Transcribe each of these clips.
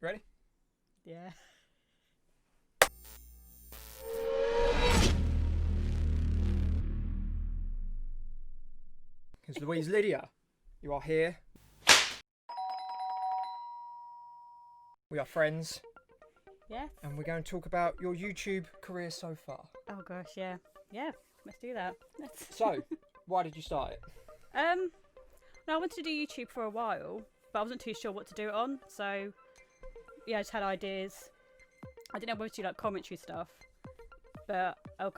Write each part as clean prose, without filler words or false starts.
Ready? Yeah. Because Louise Lydia, you are here. We are friends, Yes. and we're going to talk about your YouTube career so far. Oh gosh, yeah. Yeah, let's do that. So, why did you start it? No, I wanted to do YouTube for a while, but I wasn't too sure what to do it on. So, yeah, I just had ideas. I didn't know whether to do like commentary stuff, but I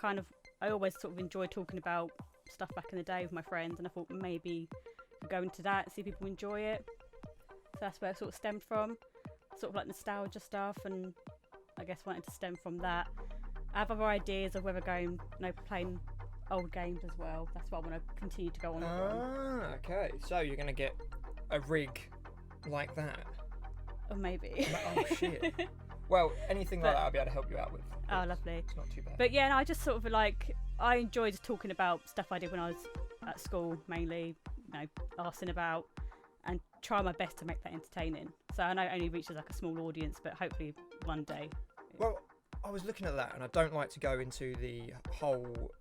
always sort of enjoyed talking about stuff back in the day with my friends, and I thought maybe go into that, see if people enjoy it. So that's where it sort of stemmed from, sort of like nostalgia stuff, and I guess wanted to stem from that. I have other ideas of whether going, playing old games as well. That's what I want to continue to go on. Okay. So you're going to get a rig like that? Or maybe. Oh, shit. Well, anything like that I'll be able to help you out with. Oh, lovely. It's not too bad. But yeah, no, I just sort of I enjoyed talking about stuff I did when I was at school, mainly, arsing about and try my best to make that entertaining. So I know it only reaches like a small audience, but hopefully one day. Well, I was looking at that, and I don't like to go into the whole...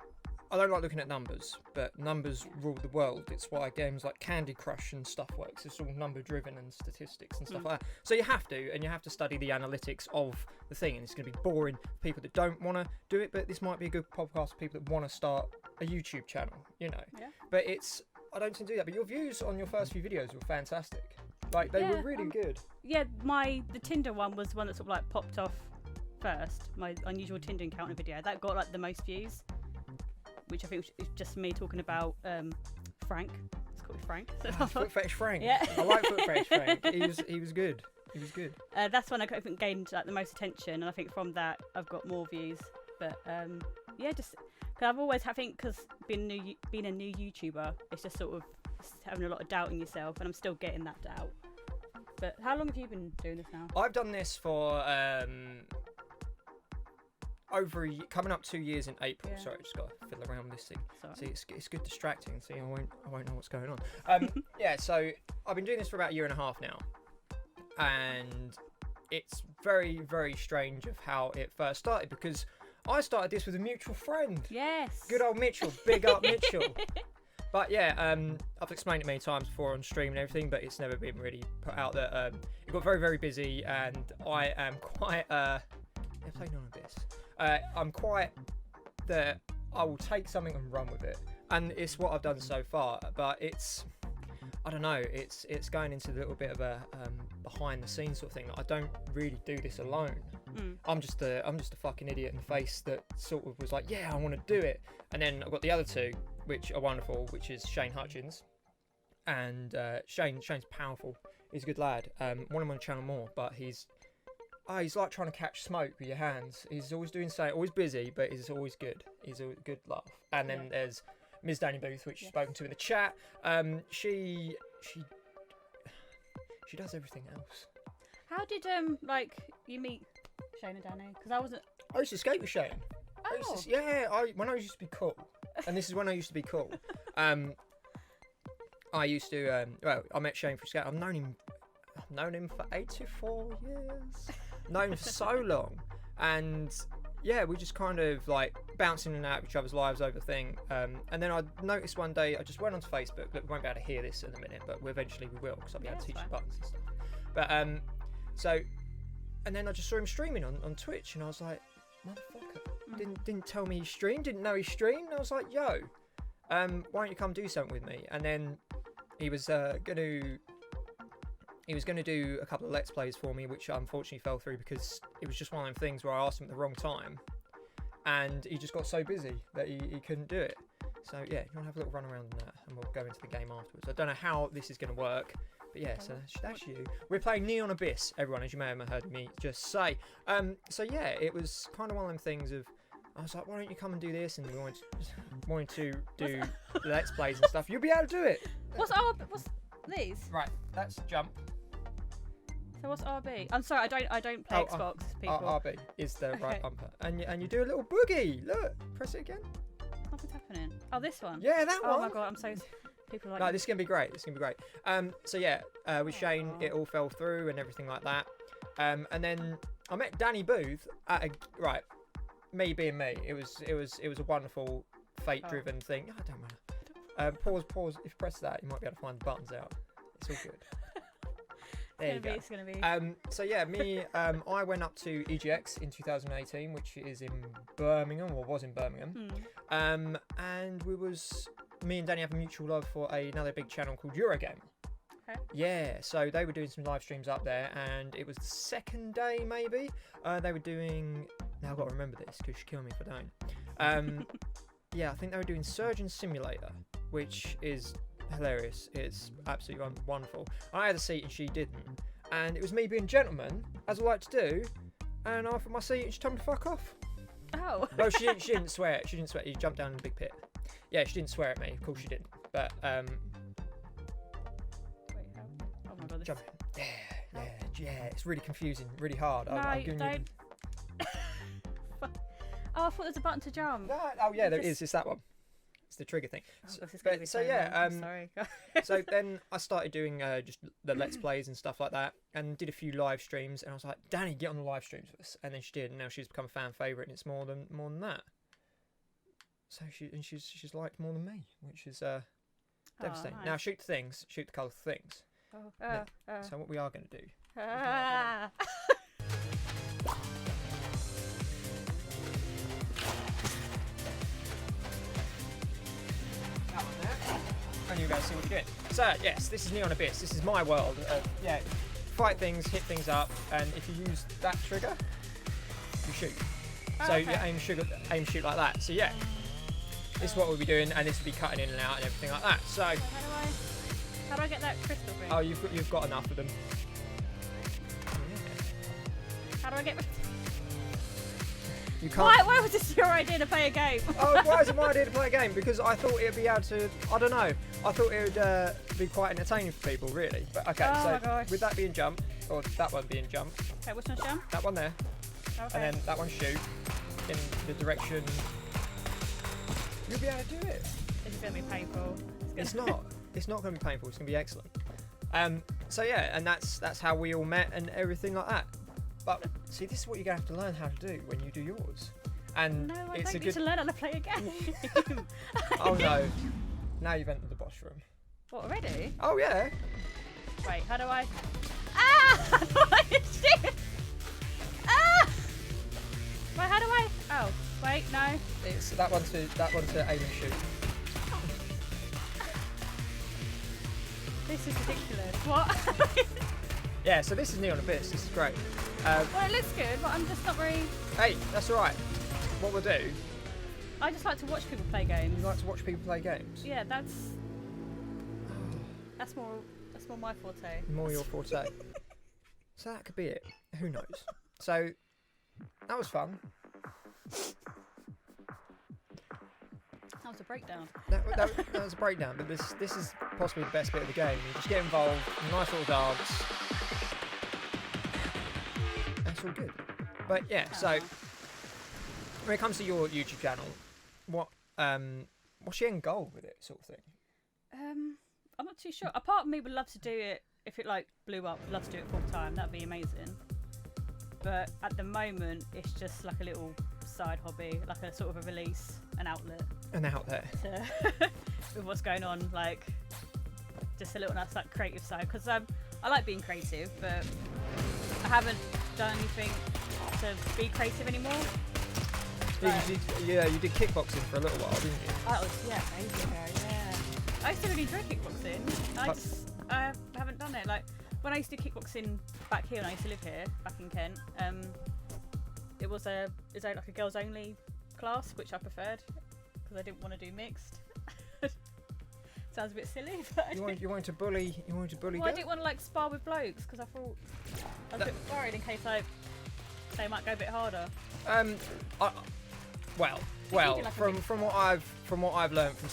I don't like looking at numbers, but numbers rule the world. It's why games like Candy Crush and stuff works. It's all number driven and statistics and stuff like that. So you have to study the analytics of the thing, and it's going to be boring for people that don't want to do it, but this might be a good podcast for people that want to start a YouTube channel, Yeah. But I don't tend to do that, but your views on your first few videos were fantastic. Like, they were really good. Yeah, the Tinder one was one that sort of popped off first. My unusual Tinder encounter video. That got the most views, which I think is just me talking about Frank. It's called Frank. Foot Fetish Frank. Yeah. I like Foot Fetish Frank. He was good. He was good. That's when I think gained the most attention, and I think from that I've got more views. But just because I've always because being a new YouTuber, it's just sort of having a lot of doubt in yourself, and I'm still getting that doubt. But how long have you been doing this now? I've done this for coming up 2 years in April. Yeah. Sorry, I just got to fiddle around with this thing. Sorry. See, it's good distracting. See, I won't know what's going on. Yeah, so I've been doing this for about a year and a half now, and it's very, very strange of how it first started, because I started this with a mutual friend. Yes. Good old Mitchell. Big up Mitchell. But yeah, I've explained it many times before on stream and everything, but it's never been really put out that it got very, very busy, and I am quite playing on this. I'm quite that I will take something and run with it, and it's what I've done so far. But I don't know, it's going into a little bit of a behind the scenes sort of thing. I don't really do this alone. I'm just a fucking idiot in the face that sort of was like, yeah, I want to do it. And then I've got the other two, which are wonderful, which is Shane Hutchins. And Shane's powerful. He's a good lad. Want him on the channel more, but he's like trying to catch smoke with your hands. He's always doing something, always busy, but he's always good. He's a good laugh. And then there's Ms. Danny Booth, which you've spoken to in the chat. She does everything else. How did you meet Shane and Danny? Because I used to skate with Shane. Oh. When I used to be cool, and this is when I used to be cool. I used to. I met Shane through skate. I've known him for 84 years. Known him for so long, and yeah, we just kind of bouncing in and out of each other's lives over thing. And then I noticed one day, I just went onto Facebook. Look, we won't be able to hear this in a minute, but eventually we will, because I'll be able to teach you buttons and stuff. But and then I just saw him streaming on Twitch, and I was like, motherfucker, didn't tell me he streamed, didn't know he streamed. And I was like, yo, why don't you come do something with me? And then he was going to do a couple of Let's Plays for me, which unfortunately fell through because it was just one of them things where I asked him at the wrong time, and he just got so busy that he couldn't do it. So yeah, you want to have a little run around in that, and we'll go into the game afterwards. I don't know how this is going to work, but yeah, so that's you. We're playing Neon Abyss, everyone, as you may have heard me just say. So yeah, it was kind of one of them things of, I was like, why don't you come and do this? And we wanted to do Let's Plays and stuff. You'll be able to do it. What's these? Right, that's jump. So what's RB? I'm sorry, I don't play Xbox. People. RB is the right bumper, and you do a little boogie. Look, press it again. What's happening? Oh, this one. Yeah, that one. Oh my god, I'm so. People are like. No, this is gonna be great. So yeah, with Shane, it all fell through and everything like that. And then I met Danny Booth at me being me. It was a wonderful fate-driven thing. Oh, don't matter. Pause. If you press that, you might be able to find the buttons out. It's all good. There you go. It's gonna be. So yeah, I went up to EGX in 2018, which is in Birmingham, or was in Birmingham. And me and Danny have a mutual love for another big channel called Eurogame. Okay. Yeah, so they were doing some live streams up there, and it was the second day maybe. They were doing. Now I've got to remember this because she'll kill me if I don't. Yeah, I think they were doing Surgeon Simulator, which is hilarious. It's absolutely wonderful. I had a seat and she didn't, and it was me being a gentleman, as I like to do, and I offered my seat and she told me to fuck off. Oh. No, she didn't swear. She didn't swear. You jumped down in the big pit. Yeah, she didn't swear at me. Of course she didn't. But Wait, oh my god. This... jump in. Yeah. It's really confusing, really hard. No, I'm giving don't. Oh, I thought there was a button to jump. No, oh yeah, there is. It's that one. It's the trigger thing. Oh, this is gonna be so yeah, long. I'm sorry. so then I started doing just the Let's Plays and stuff like that, and did a few live streams, and I was like, Danny, get on the live streams with us. And then she did, and now she's become a fan favourite, and it's more than that. So she's liked more than me, which is devastating. Nice. Now shoot the things, shoot the colourful things. So what we are going to do. And you guys see what you're doing. So yes, this is Neon Abyss. This is my world. Fight things, hit things up, and if you use that trigger, you shoot. So you aim, shoot like that. So yeah, this is what we'll be doing, and this will be cutting in and out and everything like that. So how do I get that crystal thing? Oh, you've got enough of them. How do I get? You can't. Why was this your idea to play a game? Oh, why is it my idea to play a game? Because I thought it'd be able to. I don't know. I thought it would be quite entertaining for people, really. But okay, my gosh. with that being jump, or that one being jump. Okay, which one's jump? That one there. Okay. And then that one shoot in the direction. You'll be able to do it. This is gonna be painful. It's not. It's not going to be painful. It's going to be excellent. So yeah, and that's how we all met and everything like that. But see, this is what you're going to have to learn how to do when you do yours. And No, I it's don't a need good. to learn how to play a game. Oh no! Now you've entered the boss room. What, already? Oh yeah. Wait, how do I? Ah! Shit! Ah! Wait, how do I? Oh, wait, no. It's that one to aim and shoot. This is ridiculous. What? Yeah. So this is Neon Abyss. This is great. Well, it looks good, but I'm just not very. Hey, that's all right. What we'll do. I just like to watch people play games. You like to watch people play games. Yeah, that's more my forte. More your forte. So that could be it. Who knows? So that was fun. That was a breakdown. That was a breakdown, but this is possibly the best bit of the game. You just get involved, nice little dance. That's all good. But yeah, so when it comes to your YouTube channel, what's your end goal with it, sort of thing? I'm not too sure. A part of me would love to do it if it like blew up. Love to do it full time. That'd be amazing. But at the moment, it's just like a little side hobby, like a sort of a release, an outlet. And out there. With what's going on, like just a little nice like creative side. Because I like being creative, but I haven't done anything to be creative anymore. Yeah, you did kickboxing for a little while, didn't you? That was ages ago. Yeah. I used to really enjoy kickboxing. I haven't done it. Like when I used to do kickboxing back here, when I used to live here, back in Kent, it was like a girls only class, which I preferred because I didn't want to do mixed. Sounds a bit silly, but You wanted to bully. well, Girl? I didn't want to like spar with blokes because I thought I was a bit worried in case they might go a bit harder. Well, like from what I've learned from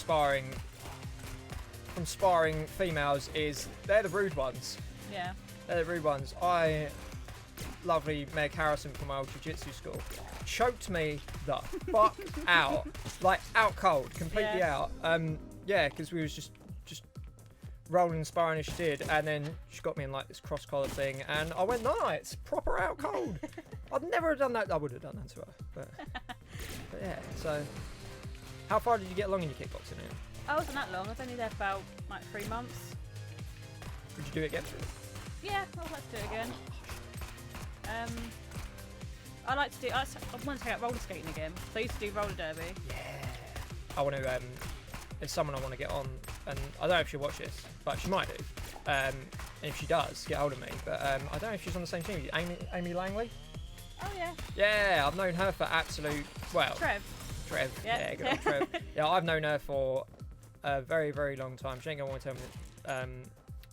sparring females is they're the rude ones. Yeah. They're the rude ones. Lovely Meg Harrison from my old jiu-jitsu school choked me the fuck out, like out cold, completely out. Yeah, because we was just rolling inspiring as she did, and then she got me in like this cross collar thing, and I went, no, it's proper out cold. I'd never have done that. I would have done that to her, but yeah. So, how far did you get along in your kickboxing? I wasn't that long. I was only there for about like 3 months. Would you do it again? Yeah, I'd like to do it again. I like to do. I want to take out roller skating again. So I used to do roller derby. Yeah. I want to. There's someone I want to get on, and I don't know if she'll watch this, but she might do. And if she does, get hold of me. But I don't know if she's on the same team. Amy Langley. Oh yeah. Yeah, I've known her for absolute. Well. Trev. Yeah, good old Trev. Yeah, I've known her for a very, very long time. She ain't gonna want to tell me.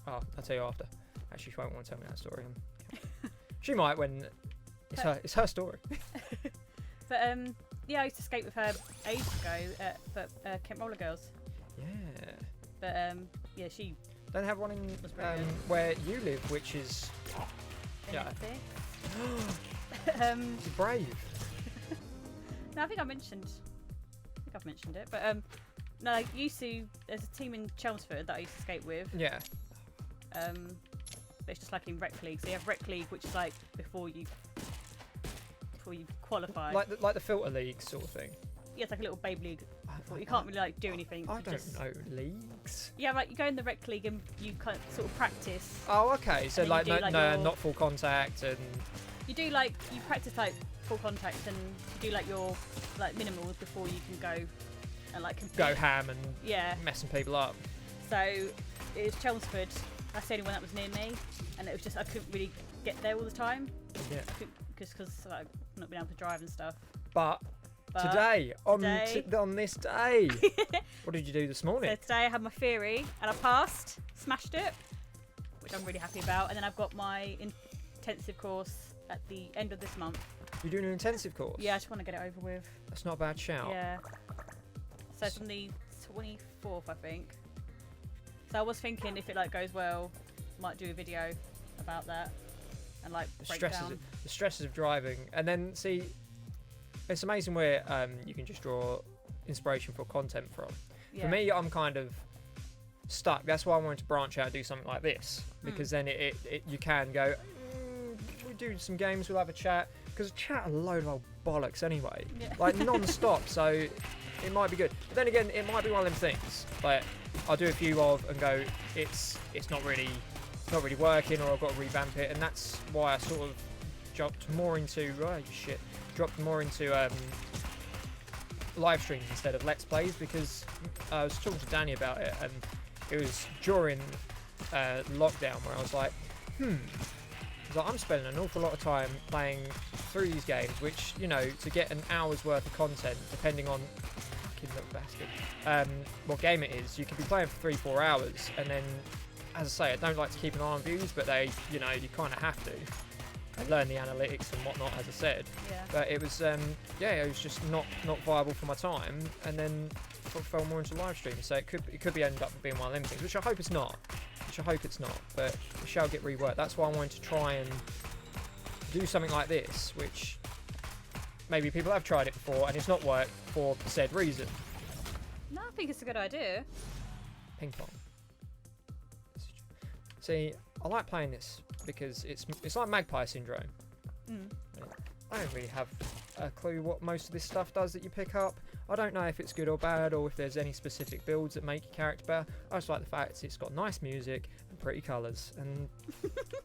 I'll tell you after. Actually, she won't want to tell me that story. She might when it's her story. But yeah, I used to skate with her ages ago at Kent Roller Girls. Yeah. But yeah, she don't have one in brilliant. where you live, which is yeah. You're brave. No, I think I've mentioned it, but no, I used to. There's a team in Chelmsford that I used to skate with. Yeah. But it's just like in rec league. So you have rec league, which is like before you qualify. Like the filter league sort of thing. Yeah, it's like a little babe league. You can't really like do anything. I don't know leagues. Yeah, like you go in the rec league and you kind of sort of practice. Oh, okay. So like no, not full contact and. You do like you practice like full contact and you do like your like minimals before you can go and like compete. Go ham and yeah, messing people up. So it was Chelmsford. That's the only one that was near me, and it was just I couldn't really get there all the time. Yeah. Because like, I've not been able to drive and stuff. But today, on this day, what did you do this morning? So today I had my theory and I passed, smashed it, which I'm really happy about. And then I've got my intensive course at the end of this month. You're doing an intensive course? Yeah, I just want to get it over with. That's not a bad shout. Yeah. So it's on the 24th, I think. So I was thinking if it like goes well, might do a video about that and like break down the stresses of driving. And then see, it's amazing where you can just draw inspiration for content from. Yeah. For me, I'm kind of stuck. That's why I wanted to branch out and do something like this, because then it you can go, we do some games, we'll have a chat, because chat a load of old bollocks anyway, like non-stop, so it might be good. But then again, it might be one of them things like I'll do a few of and go, it's not really working, or I've got to revamp it, and that's why I sort of dropped more into live streams instead of let's plays, because I was talking to Danny about it, and it was during lockdown where I was like, I'm spending an awful lot of time playing through these games, which, you know, to get an hour's worth of content, depending on fucking little bastard, what game it is, you could be playing for 3-4 hours, and then, as I say, I don't like to keep an eye on views, but they, you know, you kind of have to. And learn the analytics and whatnot, as I said. Yeah. But it was, it was just not viable for my time, and then fell more into live streaming. So it could be end up being one of them things, which I hope it's not. But it shall get reworked. That's why I wanted to try and do something like this, which maybe people have tried it before and it's not worked for said reason. No, I think it's a good idea. Ping pong. See, I like playing this because it's like Magpie Syndrome. I don't really have a clue what most of this stuff does that you pick up. I don't know if it's good or bad, or if there's any specific builds that make your character better. I just like the fact it's got nice music and pretty colours, and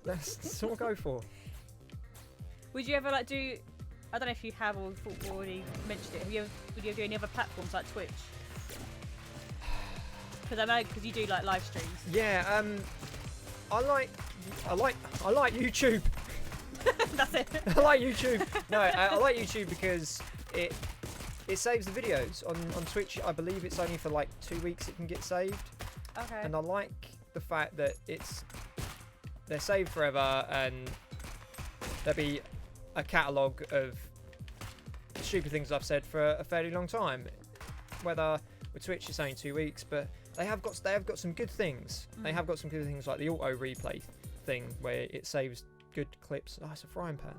that's all I go for. Would you ever like do? I don't know if you have or already mentioned it. Would you ever do any other platforms like Twitch? Because I know you do like live streams. Yeah, I like YouTube. That's it. I like YouTube. No, I like YouTube because it saves the videos. On Twitch, I believe it's only for like 2 weeks it can get saved. Okay. And I like the fact that they're saved forever, and there'll be a catalogue of stupid things I've said for a fairly long time. Whether with Twitch it's only 2 weeks, but they have got some good things. They have got some good things like the auto replay thing where it saves good clips. Oh, it's a frying pan.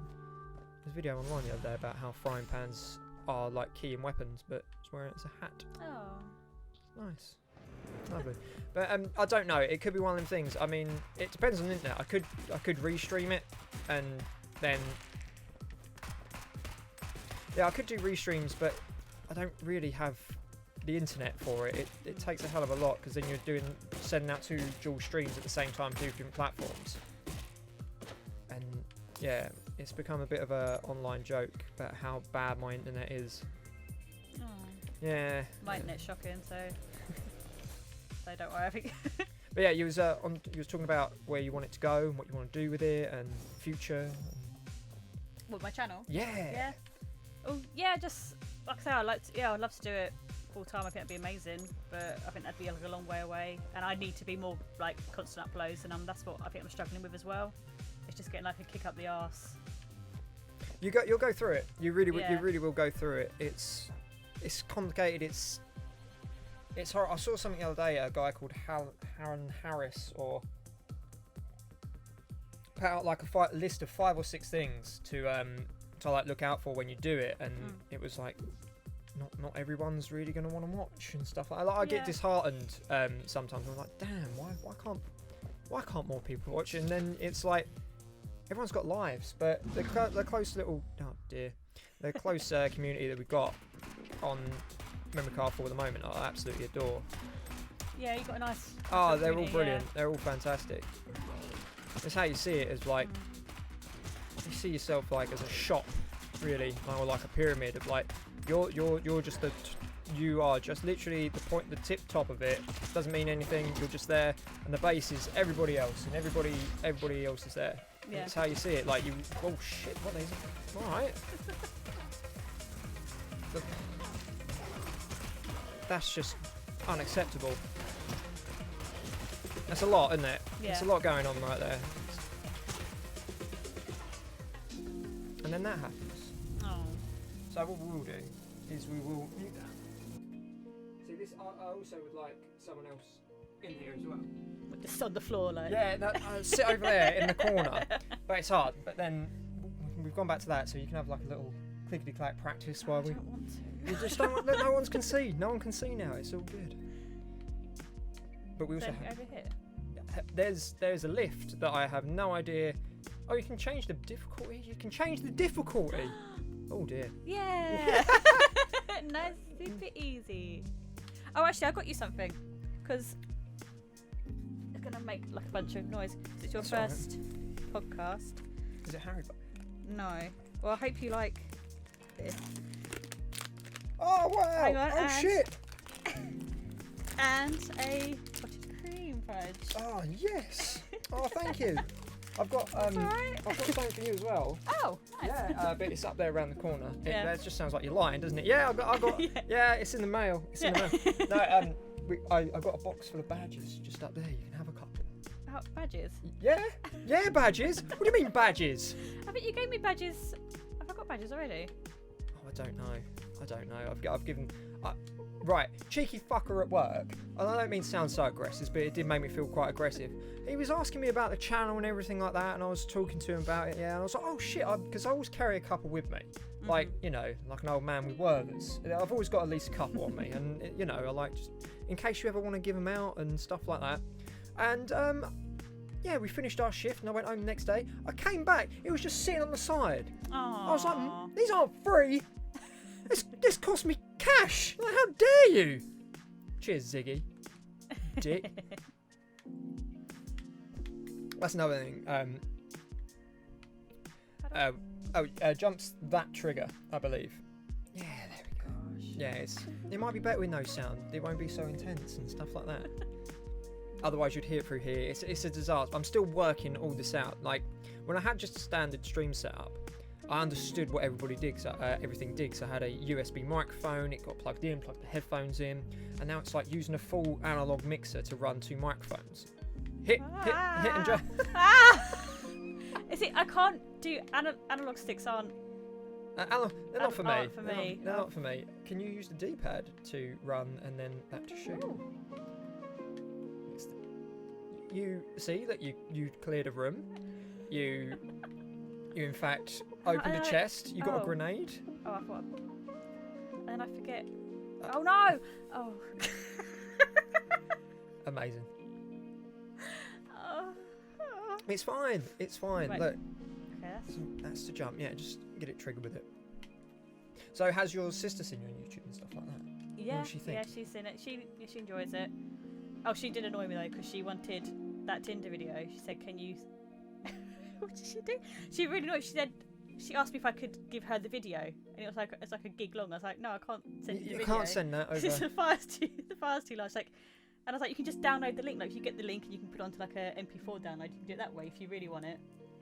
There's a video online the other day about how frying pans are like key in weapons, but it's wearing it as a hat. Oh. Nice. Lovely. But I don't know. It could be one of them things. I mean, it depends on the internet. I could restream it, and then I could do restreams, but I don't really have the internet for it. It takes a hell of a lot because then you're sending out 2 dual streams at the same time, 2 different platforms, and yeah, it's become a bit of a online joke about how bad my internet is. Oh. Yeah. My internet's shocking, so don't worry. I think. But yeah, you was talking about where you want it to go and what you want to do with it and future. What, my channel? Yeah. Yeah. Oh yeah, just like I say, I'd love to do it full time. I think that'd be amazing, but I think that'd be like a long way away, and I need to be more like constant uploads, and that's what I think I'm struggling with as well. It's just getting like a kick up the arse. You'll go through it. You really Yeah. you really will go through it. It's complicated. It's hard. I saw something the other day. A guy called Harren Harris put out like a list of 5 or 6 things to like look out for when you do it, and it was like not everyone's really going to want to watch and stuff like that. Like, I get disheartened sometimes. I'm like, damn, why can't more people watch it? And then it's like everyone's got lives, but the close little the close community that we've got on Memory Card 4 at the moment, I absolutely adore. Yeah, you got a nice. Oh, they're all community, brilliant. yeah. They're all fantastic. That's how you see it, as like you see yourself like as a shop, really, or like a pyramid of like you're just you are just literally the tip top of it. Doesn't mean anything. You're just there, and the base is everybody else, and everybody else is there. Yeah. That's how you see it. Like you, oh shit, what is it? All right. That's just unacceptable. That's a lot, isn't it? Yeah. It's a lot going on right there. And then that happens. Oh. So what we will do is we will mute that. See, this I also would like someone else in here as well. Just on the floor, like. Yeah, sit over there in the corner. But it's hard. But then we've gone back to that, so you can have like a little clickety-clack practice while I don't want to. You just don't want, no one can see. No one can see now. It's all good. But we also So, have, over here. there's a lift that I have no idea. Oh, you can change the difficulty. You can change the difficulty. Oh dear. Yeah. Nice, super easy. Oh, actually, I got you something, because it's gonna make like a bunch of noise. 'Cause it's your That's all right. first podcast. Is it Harry Potter? No. Well, I hope you like this. Oh wow! Hang on, oh and- shit! And a cottage cream fudge. Oh yes! Oh thank you. I've got That's alright. I've got something for you as well. Oh, nice. Yeah, but it's up there around the corner. Yeah. That just sounds like you're lying, doesn't it? Yeah, I got. Yeah. Yeah, it's in the mail. It's in the mail. No, I got a box full of badges just up there. You can have a couple. Oh, badges. Yeah, badges. What do you mean badges? I think you gave me badges. Have I got badges already? Oh, I don't know. I've given. Right, cheeky fucker at work. And I don't mean to sound so aggressive, but it did make me feel quite aggressive. He was asking me about the channel and everything like that, and I was talking to him about it. Yeah, and I was like, oh shit, because I always carry a couple with me, like like an old man with worthers. I've always got at least a couple on me, and I like just in case you ever want to give them out and stuff like that. And yeah, we finished our shift, and I went home the next day. I came back, it was just sitting on the side. Aww. I was like, these aren't free. This cost me cash. Like, how dare you? Cheers, Ziggy. Dick. That's another thing. Jumps that trigger, I believe. Yeah, there we go. Yeah, it might be better with no sound. It won't be so intense and stuff like that. Otherwise, you'd hear it through here. It's a disaster. I'm still working all this out. Like, when I had just a standard stream setup, I understood what everybody did, everything did. So I had a USB microphone, it got plugged in, plugged the headphones in, and now it's like using a full analog mixer to run 2 microphones. Hit and drop. Is it? I can't do analog sticks. Aren't. They're not for me. Aren't for me. They're not for me. Can you use the D-pad to run and then that to shoot? Ooh. You see that you cleared a room. You in fact opened a chest. You got a grenade. Oh, I thought. And then I forget. Oh no! Oh. Amazing. Oh. It's fine. It's fine. Right. Look, Okay, that's the jump. Yeah, just get it triggered with it. So, has your sister seen you on YouTube and stuff like that? yeah, does she think? yeah, she's seen it. She enjoys it. Oh, she did annoy me though because she wanted that Tinder video. She said, "Can you?" What did she do? She really annoyed. She asked me if I could give her the video, and it's like a gig long. I was like, "No, I can't send you the video. You can't send that over. the file's too large." Like, and I was like, "You can just download the link. Like, if you get the link and you can put it onto like a MP4 download, you can do it that way if you really want it."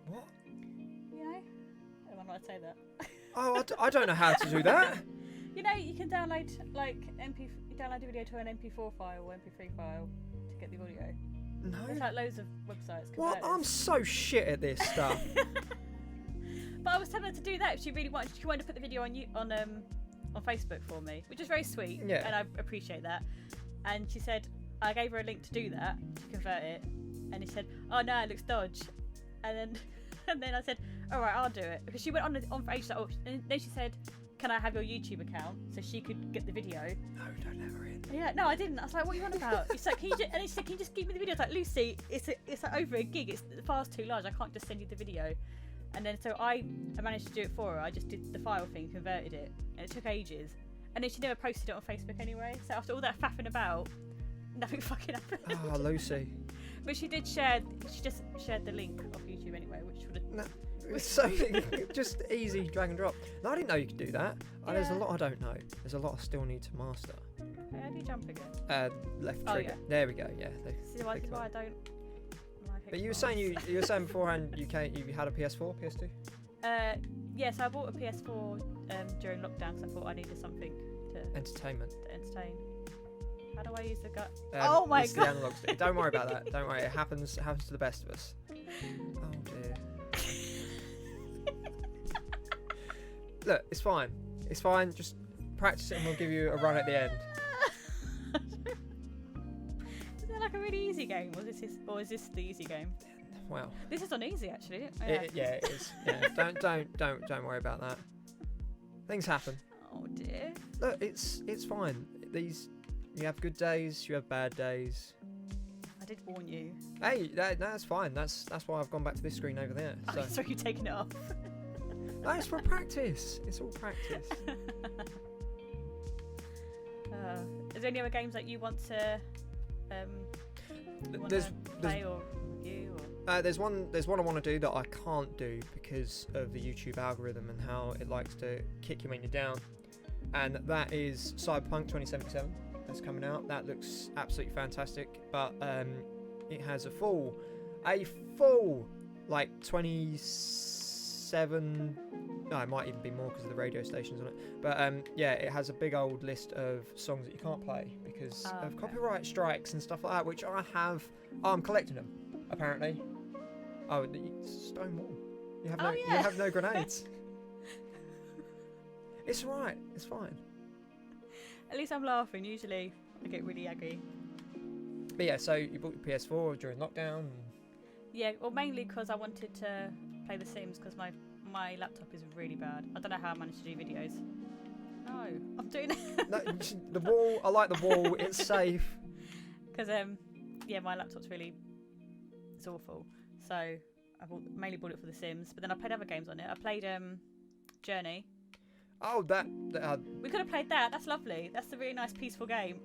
What? You know? Oh, I'm not to say that. Oh, I don't know how to do that. You know, you can download download a video to an MP4 file or MP3 file to get the audio. No. There's like loads of websites. What? converters. I'm so shit at this stuff. But I was telling her to do that if she really wanted. She wanted to put the video on Facebook for me, which is very sweet. Yeah. And I appreciate that. And she said I gave her a link to do that to convert it, and he said, "Oh no, it looks dodge." And then I said, "All right, I'll do it," because she went on for ages. Like, and then she said, "Can I have your YouTube account so she could get the video?" No, don't let her in. Yeah, no, I didn't. I was like, "What are you on about?" He's like, and he said, "Can you just give me the video?" I was like, "Lucy, it's like over a gig. The file's too large. I can't just send you the video." And then so I managed to do it for her. I just did the file thing, converted it, and it took ages. And then she never posted it on Facebook anyway. So after all that faffing about, nothing fucking happened. Oh, Lucy. But she did share. She just shared the link off YouTube anyway, which would have. No, it's so just easy drag and drop. No, I didn't know you could do that. Oh, there's a Yeah. lot I don't know. There's a lot I still need to master. How do you jump again? Left Oh, trigger. yeah. There we go. Yeah. See why I don't. Like But you were Xbox. saying you were saying beforehand you had a PS4, PS2. Yeah, so I bought a PS4 during lockdown because I thought I needed something to Entertainment. entertain. How do I use the gut? Um, Oh my it's God. The analog stick. Don't worry about that. Don't worry. It happens to the best of us. Oh dear. Look, it's fine. It's fine. Just practice it, and we'll give you a run at the end. Is that like a really easy game, or is this the easy game? Wow. This is on easy actually. Oh, Yeah, it is. Yeah. Don't worry about that. Things happen. Oh dear. Look, it's fine. You have good days. You have bad days. I did warn you. Hey, that's fine. That's why I've gone back to this screen over there. So So you're taking it off. no, it's for practice. It's all practice. Is there any other games that you want to play or review? Or? There's one I want to do that I can't do because of the YouTube algorithm and how it likes to kick you when you're down, and that is Cyberpunk 2077. That's coming out. That looks absolutely fantastic, but it has a full like 27. No, it might even be more because of the radio stations on it. But yeah, it has a big old list of songs that you can't play because of copyright strikes and stuff like that, which I have. Oh, I'm collecting them, apparently. Oh, stone wall. You have no grenades. It's alright. It's fine. At least I'm laughing. Usually I get really angry. But yeah, so you bought your PS4 during lockdown. Yeah, well, mainly because I wanted to play The Sims because my laptop is really bad. I don't know how I managed to do videos. No, I'm doing it. No, the wall. I like the wall. It's safe. Because yeah, my laptop's it's awful. So I mainly bought it for The Sims, but then I played other games on it. I played Journey. Oh, that We could have played that. That's lovely. That's a really nice, peaceful game.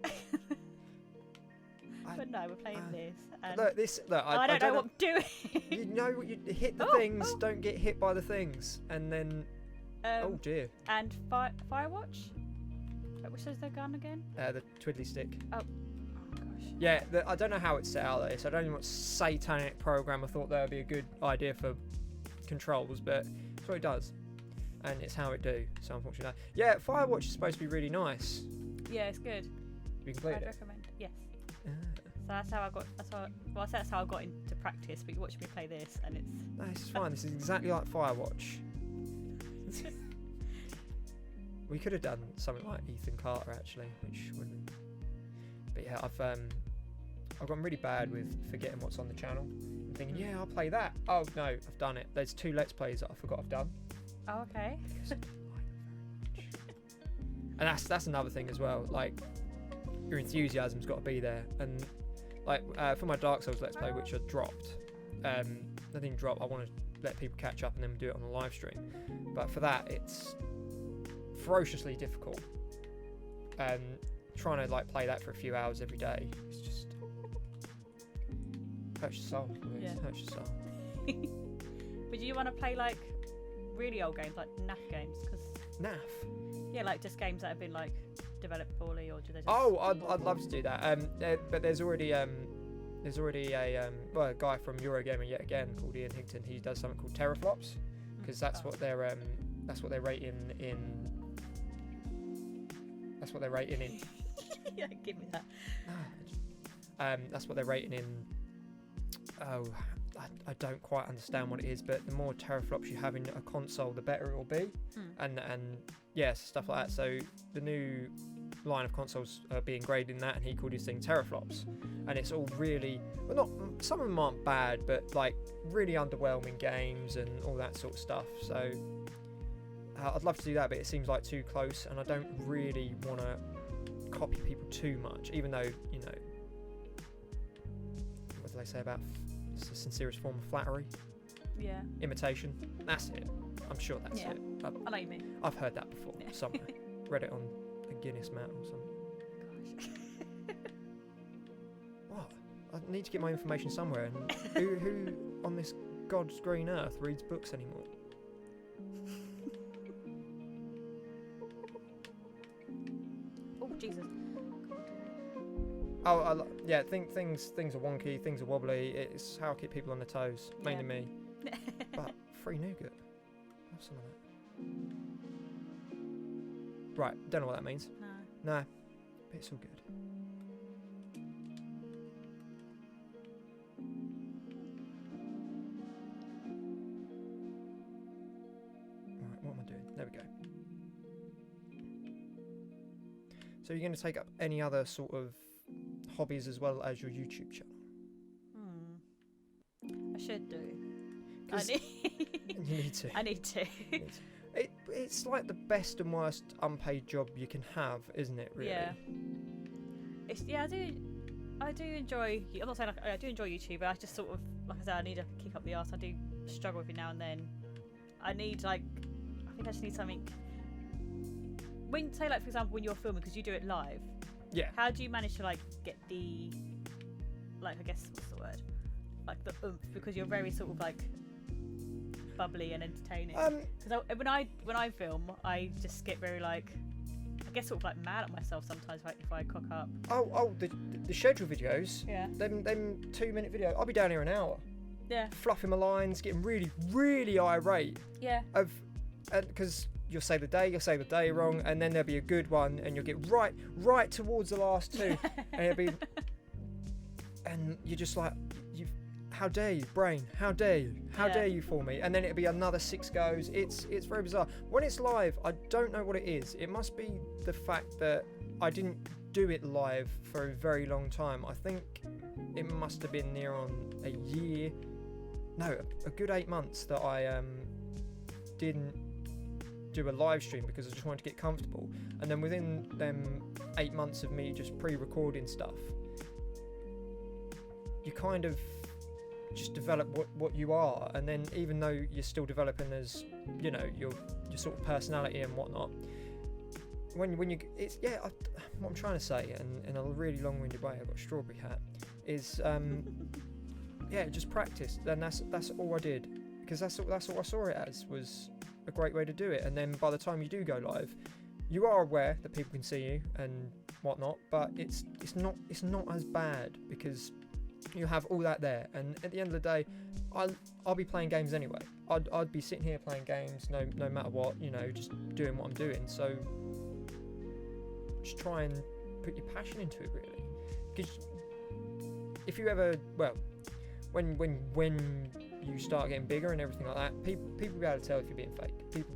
But no, we're playing this. And look, I don't know what I'm doing. You know what you hit the things. Don't get hit by the things, and then. Oh dear. And Firewatch. Which is the gun again? The twiddly stick. Oh gosh. Yeah, I don't know how it's set out there, so I don't know what satanic program I thought that would be a good idea for controls, but it's what it does, and it's how it do. So unfortunately, yeah, Firewatch is supposed to be really nice. Yeah, it's good. You can play I'd it. recommend. Yes. Ah. So that's how I got. That's how I got into practice. But you watch me play this, and it's. No, this is fine. This is exactly like Firewatch. We could have done something like Ethan Carter actually, which wouldn't. But yeah, I've gotten really bad with forgetting what's on the channel. I'm thinking, yeah, I'll play that. Oh no, I've done it. There's 2 Let's Plays that I forgot I've done. Oh, okay. And that's another thing as well. Like, your enthusiasm's got to be there, and Like for my Dark Souls Let's Play, which I dropped, I didn't drop. I want to let people catch up and then do it on the live stream. But for that, it's ferociously difficult. Trying to like play that for a few hours every day, it's just hurts your soul. Yeah. Hurts your soul. But do you want to play like really old games, like NAF games? Cause Naff. yeah, like just games that have been like developed poorly, or do they just? Oh, I'd love to do that. But there's already a guy from Eurogamer yet again called Ian Higton. He does something called teraflops, because that's what they're rating in. That's what they're rating in. Yeah, give me that. That's what they're rating in. Oh, I don't quite understand what it is, but the more teraflops you have in a console, the better it will be. And yes, stuff like that. So the new line of consoles are being graded in that, and he called his thing teraflops, and it's all really, well, not some of them aren't bad, but like really underwhelming games and all that sort of stuff. So I'd love to do that, but it seems like too close, and I don't really want to copy people too much, even though, you know, what do they say about it's the sincerest form of flattery? Yeah. Imitation. That's it. I'm sure that's it. I know what you mean. I've heard that before somewhere. Read it on a Guinness map or something. Gosh. What? I need to get my information somewhere, and who on this God's green earth reads books anymore? Oh, Jesus. Oh, yeah. Things are wonky. Things are wobbly. It's how I keep people on their toes, mainly me. But free nougat. Have some of that. Right. Don't know what that means. No. But it's all good. Right. What am I doing? There we go. So you're going to take up any other sort of hobbies as well as your YouTube channel? I should do. You need to. I need to. It's like the best and worst unpaid job you can have, isn't it? Really. Yeah. I do enjoy. I'm not saying like, I do enjoy YouTube, but I just sort of, like I said, I need to kick up the arse. I do struggle with it now and then. I need I just need something. When say like for example when you're filming, because you do it live. Yeah. How do you manage to like get the, like I guess what's the word, like the oomph, because you're very sort of like bubbly and entertaining. Because when I film, I just get very like, I guess sort of like mad at myself sometimes if I cock up. Oh, the schedule videos. Yeah. Them 2-minute video. I'll be down here an hour. Yeah. Fluffing my lines, getting really, really irate. Yeah. Because you'll say the day wrong, and then there'll be a good one, and you'll get right towards the last two, and it'll be, and you're just like, how dare you, brain? How dare you? How dare you for me? And then it'll be another 6 goes. It's very bizarre. When it's live, I don't know what it is. It must be the fact that I didn't do it live for a very long time. I think it must have been near on a year, no, a good 8 months that I didn't do a live stream, because I just wanted to get comfortable. And then within them 8 months of me just pre-recording stuff, you kind of just develop what you are. And then even though you're still developing as, you know, your sort of personality and whatnot, when you what I'm trying to say, and in a really long-winded way, I've got a strawberry hat, is just practice. And that's all I did, because that's all I saw it as, was a great way to do it. And then by the time you do go live, you are aware that people can see you and whatnot, but it's not as bad, because you have all that there. And at the end of the day, I'll be playing games anyway. I'd be sitting here playing games no matter what, you know, just doing what I'm doing. So just try and put your passion into it, really. Because if you ever, when you start getting bigger and everything like that, people will be able to tell if you're being fake. People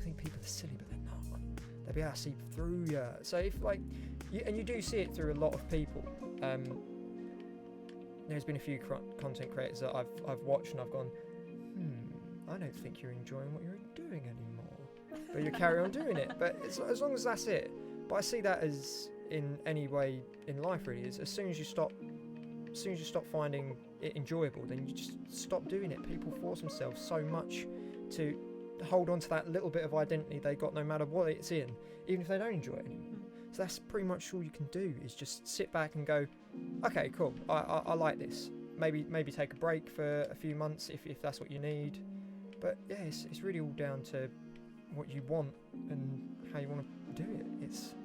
think people are silly, but they're not. They'll be able to see through you. So if you do see it through a lot of people. There's been a few content creators that I've watched and I've gone, I don't think you're enjoying what you're doing anymore. But you carry on doing it. But as long as that's it. But I see that as in any way in life really is as soon as you stop finding it enjoyable, then you just stop doing it. People force themselves so much to hold on to that little bit of identity they got, no matter what it's in, even if they don't enjoy it anymore. So that's pretty much all you can do, is just sit back and go, okay, cool, I like this. Maybe take a break for a few months if that's what you need. But yeah, it's really all down to what you want and how you want to do it. It's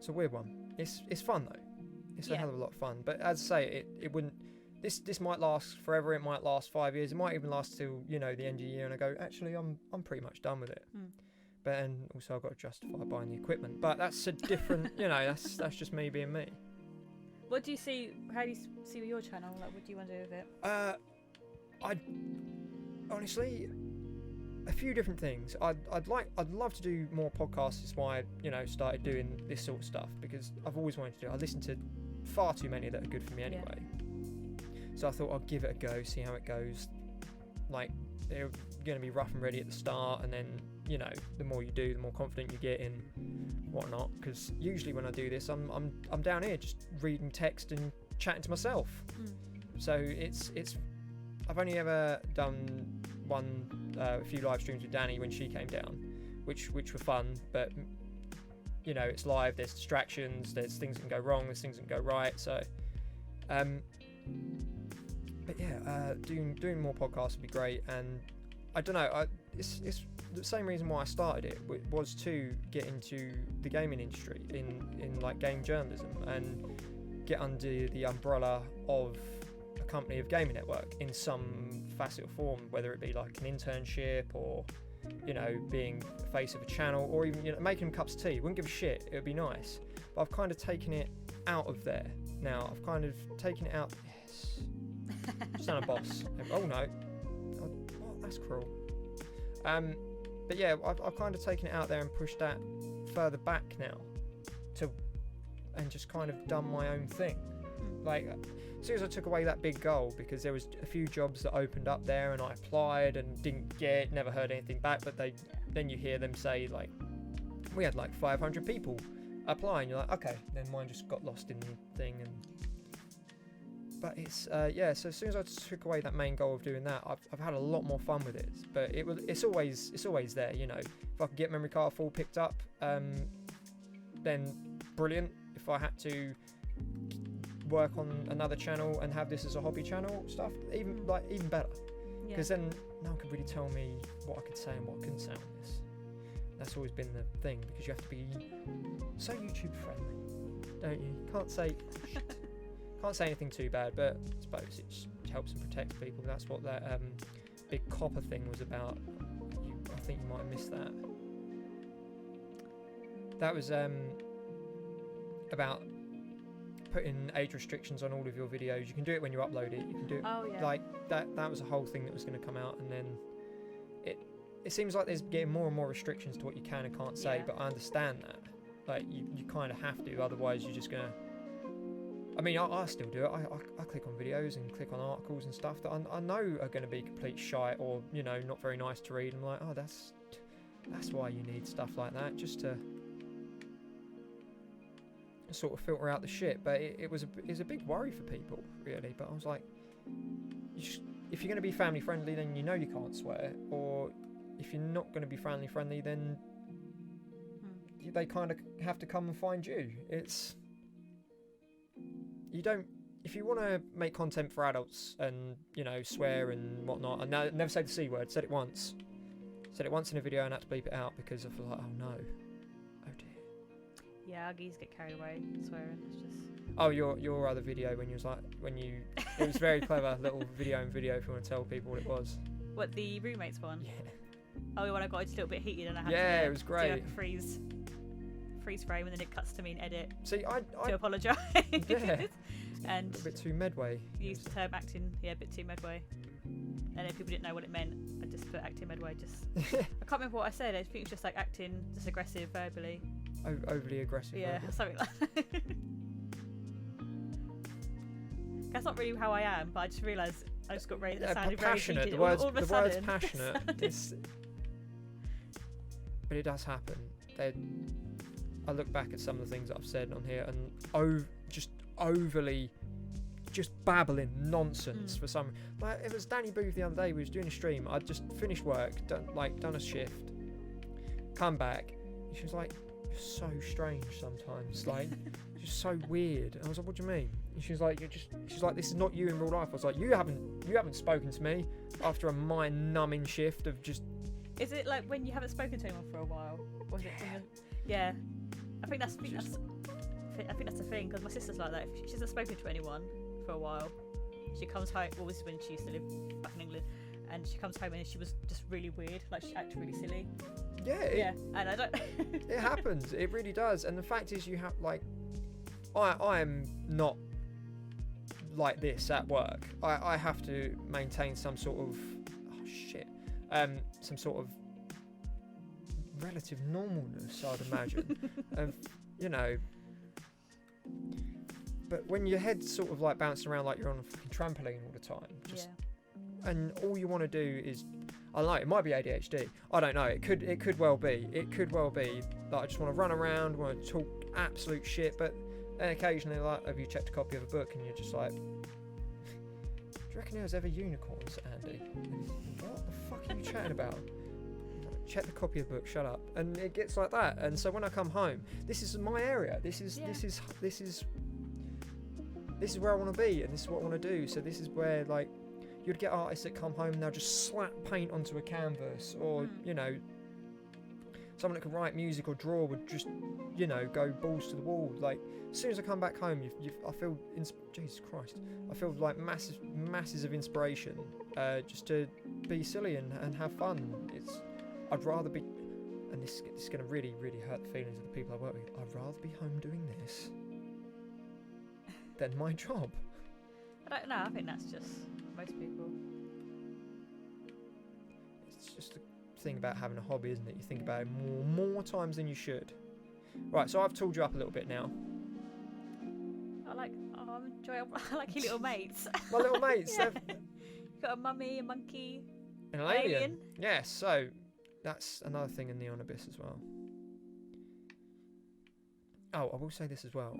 a weird one. It's fun though. It's a hell of a lot of fun. But as I say, it wouldn't. This might last forever. It might last 5 years. It might even last till the end of the year. And I go, actually, I'm pretty much done with it. But and also I've got to justify buying the equipment. But that's a different. That's just me being me. What do you see? How do you see with your channel? Like, what do you want to do with it? I'd honestly, a few different things. I'd love to do more podcasts. That's why I started doing this sort of stuff, because I've always wanted to do it. I listen to far too many that are good for me anyway. So I thought I'd give it a go, see how it goes. Like, they're going to be rough and ready at the start, and then the more you do, the more confident you get in whatnot. Because usually when I do this, I'm down here just reading text and chatting to myself. So it's I've only ever done a few live streams with Danny when she came down, which were fun, but it's live, there's distractions, there's things that can go wrong, there's things that can go right. So but yeah, doing more podcasts would be great. And I don't know, it's the same reason why I started it was to get into the gaming industry in like game journalism, and get under the umbrella of a company of Gaming Network in some facet or form, whether it be like an internship or being face of a channel, or even making them cups of tea. Wouldn't give a shit, it would be nice. But I've kind of taken it out of there now. I've kind of taken it out. Yes, just on a boss. Oh no, what? That's cruel. But yeah, I've kind of taken it out there and pushed that further back now and just kind of done my own thing. Like, as soon as I took away that big goal, because there was a few jobs that opened up there and I applied and didn't get, never heard anything back, but then you hear them say, like, we had like 500 people apply, and you're like, okay, then mine just got lost in the thing. But it's so as soon as I took away that main goal of doing that, I've had a lot more fun with it. But it's always there. If I could get memory card full picked up, then brilliant. If I had to work on another channel and have this as a hobby channel stuff, even better, because then no one could really tell me what I could say and what I couldn't say on this. That's always been the thing, because you have to be so YouTube friendly, don't you? Can't say anything too bad, but I suppose it just helps and protects people. That's what that big copper thing was about. I think you might have missed that. That was about putting age restrictions on all of your videos. You can do it when you upload it. You can do it like that. That was a whole thing that was going to come out, and then it seems like there's getting more and more restrictions to what you can and can't say. But I understand that. Like you kind of have to, otherwise you're just gonna. I mean, I still do it. I click on videos and click on articles and stuff that I know are going to be complete shite, or not very nice to read. I'm like, oh, that's why you need stuff like that, just to sort of filter out the shit. But it was a big worry for people, really. But I was like, if you're going to be family friendly, then you can't swear. Or if you're not going to be family friendly, then they kind of have to come and find you. If you want to make content for adults and swear and whatnot, and never say the C word, said it once in a video and had to bleep it out because I feel like, oh no, oh dear. Yeah, Uggies get carried away swearing. It's just. Oh, your other video it was very clever little video if you want to tell people what it was. What, the roommates one? Yeah. Oh, when I got it a little bit heated and I had to it was great. Do like a freeze frame, and then it cuts to me and edit. See, I apologise. Yeah. And a bit too medway. Used the term acting, a bit too medway. And if people didn't know what it meant, I just put acting medway. I can't remember what I said. I think it was just like acting, just aggressive verbally. Overly aggressive. Yeah, something like that. That's not really how I am, but I just realised I just got raised. It sounded passionate. Very heated. The word's passionate. But it does happen. I look back at some of the things that I've said on here and just overly just babbling nonsense for some. Like it was Danny Booth the other day. We was doing a stream. I'd just finished work, done a shift, come back. And she was like, "You're so strange sometimes. Like, just so weird." And I was like, "What do you mean?" And she was like, She's like, "This is not you in real life." I was like, "You haven't spoken to me after a mind-numbing shift of just." Is it like when you haven't spoken to anyone for a while? Or is it yeah. I think that's the thing, because my sister's like that. If she hasn't spoken to anyone for a while, she comes home. Well, this is when she used to live back in England, and she comes home and she was just really weird. Like she acted really silly. Yeah. And I don't. It happens. It really does. And the fact is, you have like, I am not like this at work. I have to maintain some sort of some sort of relative normalness, I'd imagine. You know. But when your head's sort of like bouncing around like you're on a fucking trampoline all the time, and all you want to do is, I don't know, it might be ADHD. I don't know. It could well be. It could well be that I just want to run around, want to talk absolute shit. But then occasionally, like, have you checked a copy of a book and you're just like, "Do you reckon there's ever unicorns, Andy?" What the fuck are you chatting about? Check the copy of the book. Shut up. And it gets like that. And so when I come home, this is my area. This is where I want to be, and this is what I want to do. So this is where, like, you'd get artists that come home and they'll just slap paint onto a canvas, or you know, someone that can write music or draw would just, you know, go balls to the wall. Like, as soon as I come back home, I feel Jesus Christ, I feel like masses of inspiration, just to be silly and have fun. I'd rather be, and this is going to really, really hurt the feelings of the people I work with. I'd rather be home doing this than my job. I don't know. I think that's just most people. It's just the thing about having a hobby, isn't it? You think about it more times than you should. Right, so I've tooled you up a little bit now. I like your little mates. My little mates. Yeah. You've got a mummy, a monkey, an alien. Yeah, so that's another thing in Neon Abyss as well. Oh, I will say this as well.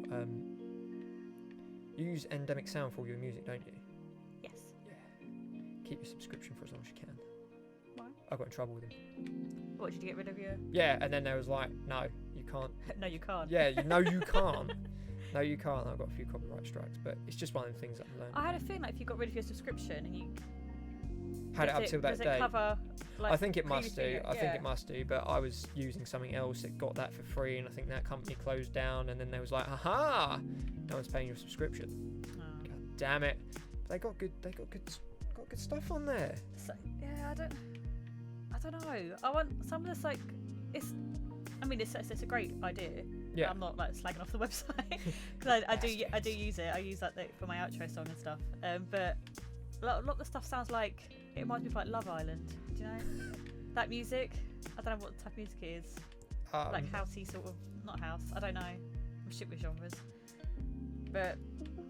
You use Endemic Sound for all your music, don't you? Yes. Yeah. Keep your subscription for as long as you can. Why? I got in trouble with them. What, did you get rid of your... Yeah, and then they was like, "No, you can't." No, you can't. Yeah, no, you can't. No, you can't. I've got a few copyright strikes, but it's just one of the things that I've learned. I had a feeling like if you got rid of your subscription and you... Had it up till that does day. It cover, like, I think it must do. I think yeah. it must do. But I was using something else that got that for free, and I think that company closed down. And then they was like, "Aha! No one's paying your subscription." Oh. God damn it! They got good stuff on there. So, yeah, I don't know. I want some of this, like, it's a great idea. Yeah. I'm not like slagging off the website because I do use it. I use that for my outro song and stuff. But a lot of the stuff sounds like, it reminds me of like Love Island. Do you know that music? I don't know what type of music it is. Like housey sort of, not house. I don't know. I'm shit with genres. But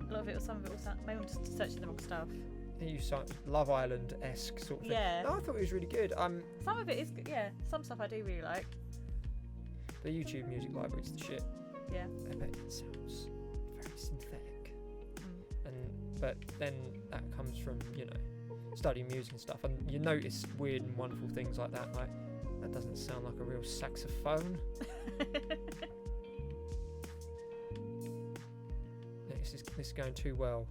a lot of it, or some of it, will sound, maybe I'm just searching the wrong stuff. You sound Love Island-esque sort of thing. Yeah. No, I thought it was really good. Some of it is good. Yeah. Some stuff I do really like. The YouTube music library's the shit. Yeah. I bet it sounds very synthetic. But then that comes from, you know, studying music and stuff, and you notice weird and wonderful things like that. Like, that doesn't sound like a real saxophone. This is going too well.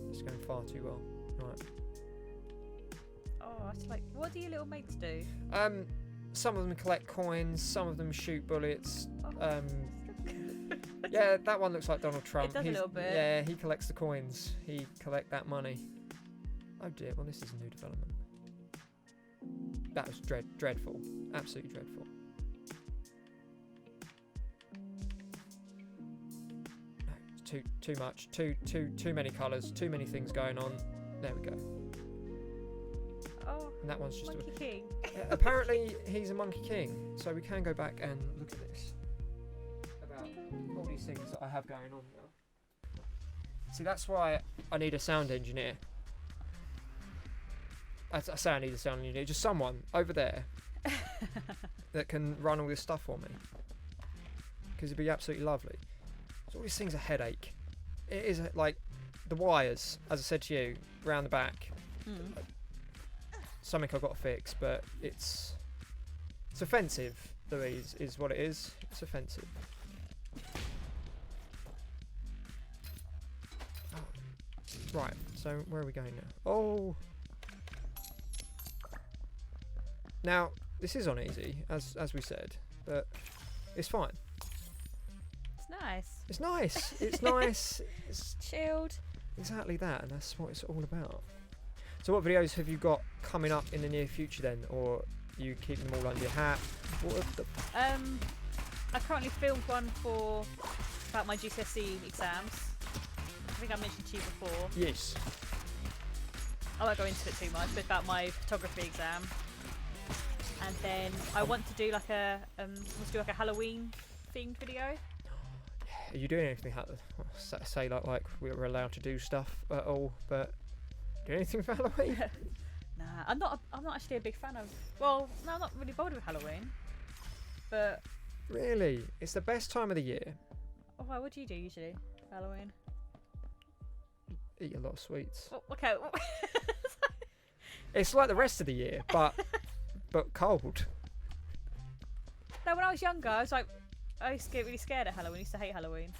It's going far too well. Right. Oh, I just like. What do your little mates do? Some of them collect coins. Some of them shoot bullets. Oh. Yeah, that one looks like Donald Trump. It does a little bit. Yeah, he collects the coins. He collect that money. Oh dear. Well, this is a new development. That was dreadful. Absolutely dreadful. No, too much. Too many colours. Too many things going on. There we go. Oh. And that one's just Monkey King. Apparently, he's a Monkey King. So we can go back and look at this. About all these things that I have going on now. See, that's why I need a sound engineer. I say I need a sound engineer. Just someone over there that can run all this stuff for me. Because it'd be absolutely lovely. So all these things are headache. It is like the wires, as I said to you, round the back. Something I've got to fix, but it's offensive. Louise is what it is. It's offensive. Oh. Right. So where are we going now? Oh. Now this is on easy, as we said, but it's fine. It's nice. It's nice. It's nice. It's chilled. Exactly that, and that's what it's all about. So what videos have you got coming up in the near future then, or are you keeping them all under your hat? What are the... I currently filmed one about my GCSE exams. I think I mentioned to you before. Yes. I won't go into it too much, but about my photography exam. And then I want to do like a Halloween themed video. Are you doing anything? Say like we were allowed to do stuff at all, but do anything for Halloween? Nah, I'm not actually a big fan of. Well, no, I'm not really bothered with Halloween. But really, it's the best time of the year. oh, what do you do usually for Halloween? Eat a lot of sweets. Oh, okay. It's like the rest of the year, but cold. No, when I was younger, I used to get really scared at Halloween. I used to hate Halloween.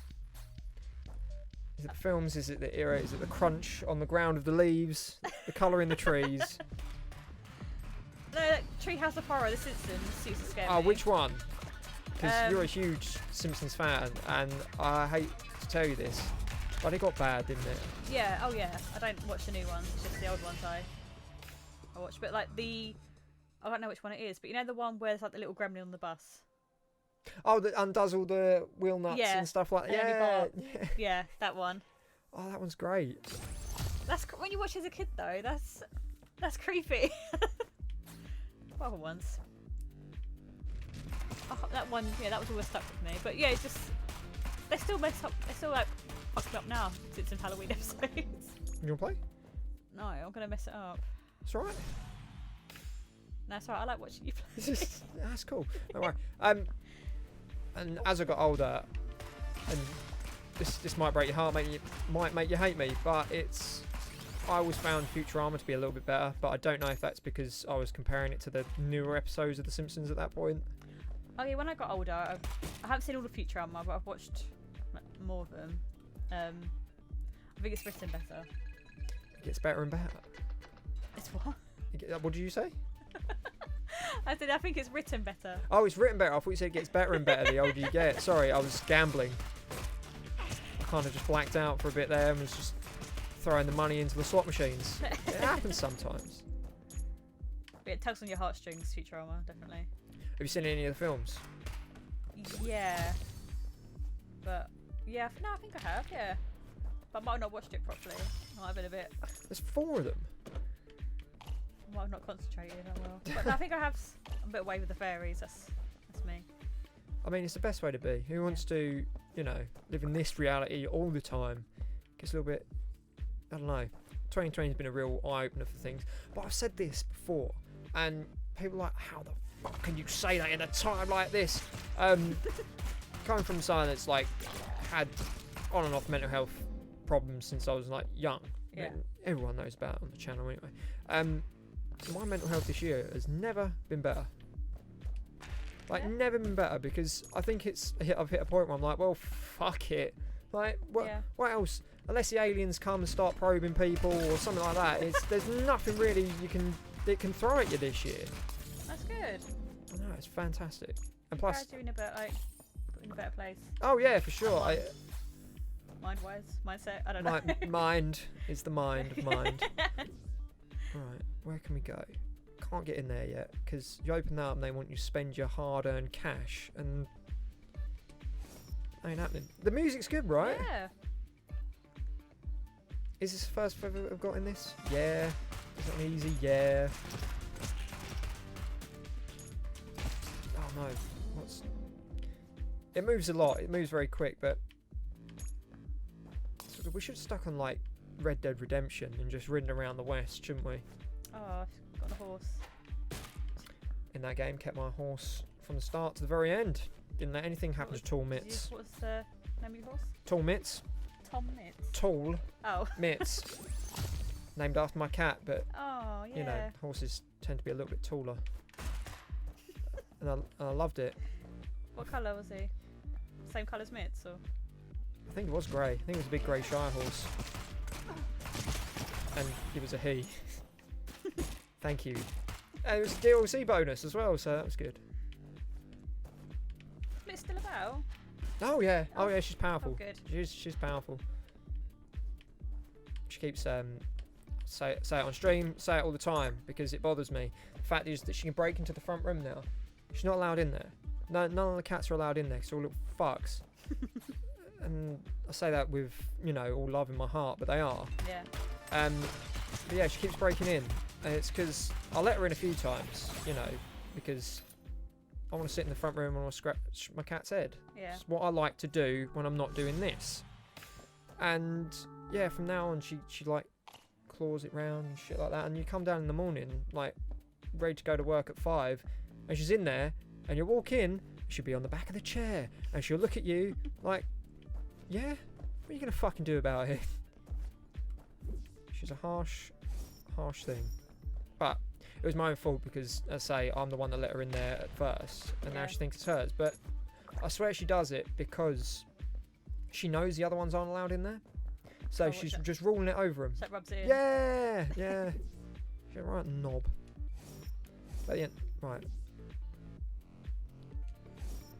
Is it the films? Is it the era? Is it the crunch on the ground of the leaves? The colour in the trees? No, Treehouse of Horror, The Simpsons used to scare me. Oh, which one? Because you're a huge Simpsons fan, and I hate to tell you this, but it got bad, didn't it? Yeah, oh yeah. I don't watch the new ones, it's just the old ones I watch. But like I don't know which one it is, but you know the one where there's like the little gremlin on the bus? Oh, that undoes all the wheel nuts and stuff like that. Yeah. Yeah, that one. Oh, that one's great. That's when you watch as a kid though. That's creepy. What other ones? Oh, that one, yeah, that was always stuck with me. But yeah, it's just they still mess up. They still like fuck me up now since it's Halloween episodes. You wanna play? No, I'm gonna mess it up. It's alright. No, it's alright. I like watching you play. That's cool. Don't worry. And as I got older, and this might break your heart, might make you hate me, but I always found Futurama to be a little bit better, but I don't know if that's because I was comparing it to the newer episodes of The Simpsons at that point. Oh yeah, when I got older, I haven't seen all of Futurama, but I've watched more of them. I think it's written better. It gets better and better. It's what? What did you say? I said I think it's written better. Oh, it's written better. I thought you said it gets better and better the older you get. Sorry, I was gambling. I kind of just blacked out for a bit there and was just throwing the money into the slot machines. It happens sometimes. But it tugs on your heartstrings, Futurama, definitely. Have you seen any of the films? Yeah. But, yeah, no, I think I have, yeah. But I might have not watched it properly. I might have been a bit... There's 4 of them. I might have not concentrated that well. But no, I think I have... I'm a bit away with the fairies, that's me. I mean, it's the best way to be. Who wants to, live in this reality all the time? Gets a little bit... I don't know. 2020 has been a real eye-opener for things. But I've said this before, and people are like, how the fuck can you say that in a time like this? Coming from someone that's like had on and off mental health problems since I was like young. Yeah. I mean, everyone knows about it on the channel anyway. My mental health this year has never been better. Like, never been better, because I think I've hit a point where I'm like, well, fuck it. Like, what else? Unless the aliens come and start probing people or something like that, there's nothing really that can throw at you this year. That's good. I know, it's fantastic. And plus, You're in a better place. Oh yeah, for sure. Mind-wise, mindset. I don't know. Mind is the mind of mind. Right, where can we go? Can't get in there yet, because you open that up and they want you to spend your hard-earned cash, and ain't happening. The music's good, right? Yeah. Is this the first I've got in this? Yeah. Is it an easy? Yeah. Oh no. It moves a lot. It moves very quick, but we should have stuck on like Red Dead Redemption and just ridden around the West, shouldn't we? Oh, I've got a horse. In that game, kept my horse from the start to the very end. Didn't let anything happen to Tall Mitts. What's the name of your horse? Tall Mitts. Tom Mitts. Tall Oh. Mitts. Named after my cat, but Oh, yeah. you know, horses tend to be a little bit taller. and I loved it. What colour was he? Same colour as Mitts, or? I think it was grey. I think it was a big grey Shire horse. And it was a he. Thank you. And it was a DLC bonus as well, so that was good. Is Mitts still about? Oh yeah, she's powerful. Oh, good. She's powerful. She keeps say it on stream, say it all the time because it bothers me. The fact is that she can break into the front room now. She's not allowed in there. No, none of the cats are allowed in there because they're all little fucks. And I say that with, you know, all love in my heart, but they are. Yeah. But yeah, she keeps breaking in, and it's because I let her in a few times, you know, because I want to sit in the front room and I want to scratch my cat's head. Yeah. It's what I like to do when I'm not doing this. And yeah, from now on, she like claws it round and shit like that. And you come down in the morning, like ready to go to work at 5, and she's in there, and you walk in, she'll be on the back of the chair, and she'll look at you like, yeah, what are you gonna fucking do about it? She's a harsh thing. But it was my own fault because, as I say, I'm the one that let her in there at first, and now she thinks it's hers. But I swear she does it because she knows the other ones aren't allowed in there. So she's just ruling it over them. So that rubs it in. Yeah. She's a right knob. But yeah, right.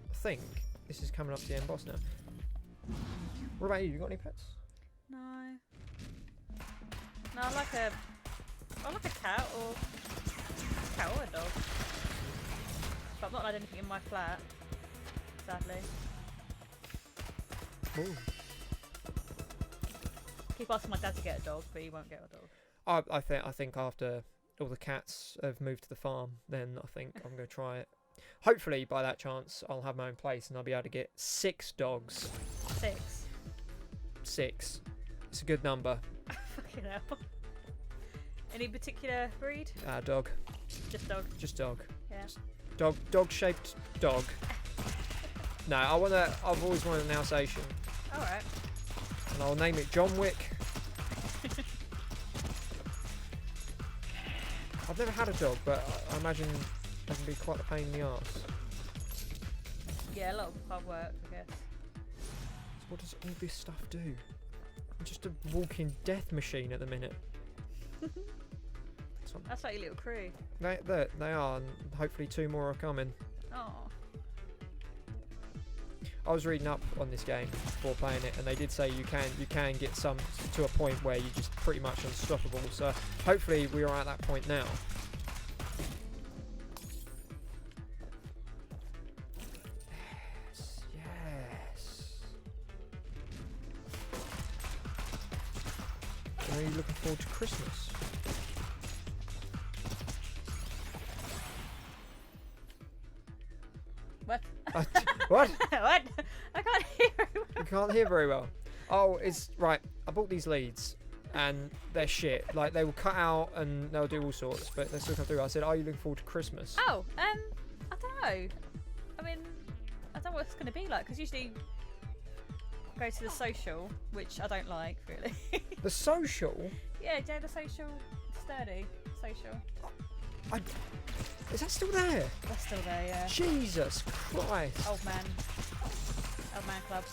I think this is coming up to the end boss now. What about you? You got any pets? No. No, I like a cat or a dog. But I've not had anything in my flat, sadly. Ooh. Keep asking my dad to get a dog, but he won't get a dog. I think after all the cats have moved to the farm, then I think I'm going to try it. Hopefully by that chance I'll have my own place and I'll be able to get 6 dogs. 6. 6. It's a good number. Fucking hell. Any particular breed? Dog. Just dog. Just dog. Yeah. Just dog-shaped dog. No, I've always wanted an Alsatian. Alright. And I'll name it John Wick. I've never had a dog, but I imagine that can be quite a pain in the arse. Yeah, a lot of hard work, I guess. So what does all this stuff do? I'm just a walking death machine at the minute. That's like your little crew. They are, and hopefully 2 more are coming. Oh. I was reading up on this game before playing it, and they did say you can get some to a point where you're just pretty much unstoppable. So hopefully we are at that point now. Yes. So are you looking forward to Christmas? What? What? What? I can't hear very well. You can't hear very well. Oh, it's right. I bought these leads, and they're shit. Like they will cut out and they'll do all sorts, but they still come through. I said, "Are you looking forward to Christmas?" Oh, I don't know. I mean, I don't know what it's going to be like because usually I go to the social, which I don't like really. The social. Yeah, do you know the social sturdy social? Is that still there? That's still there, yeah. Jesus Christ. Old man club.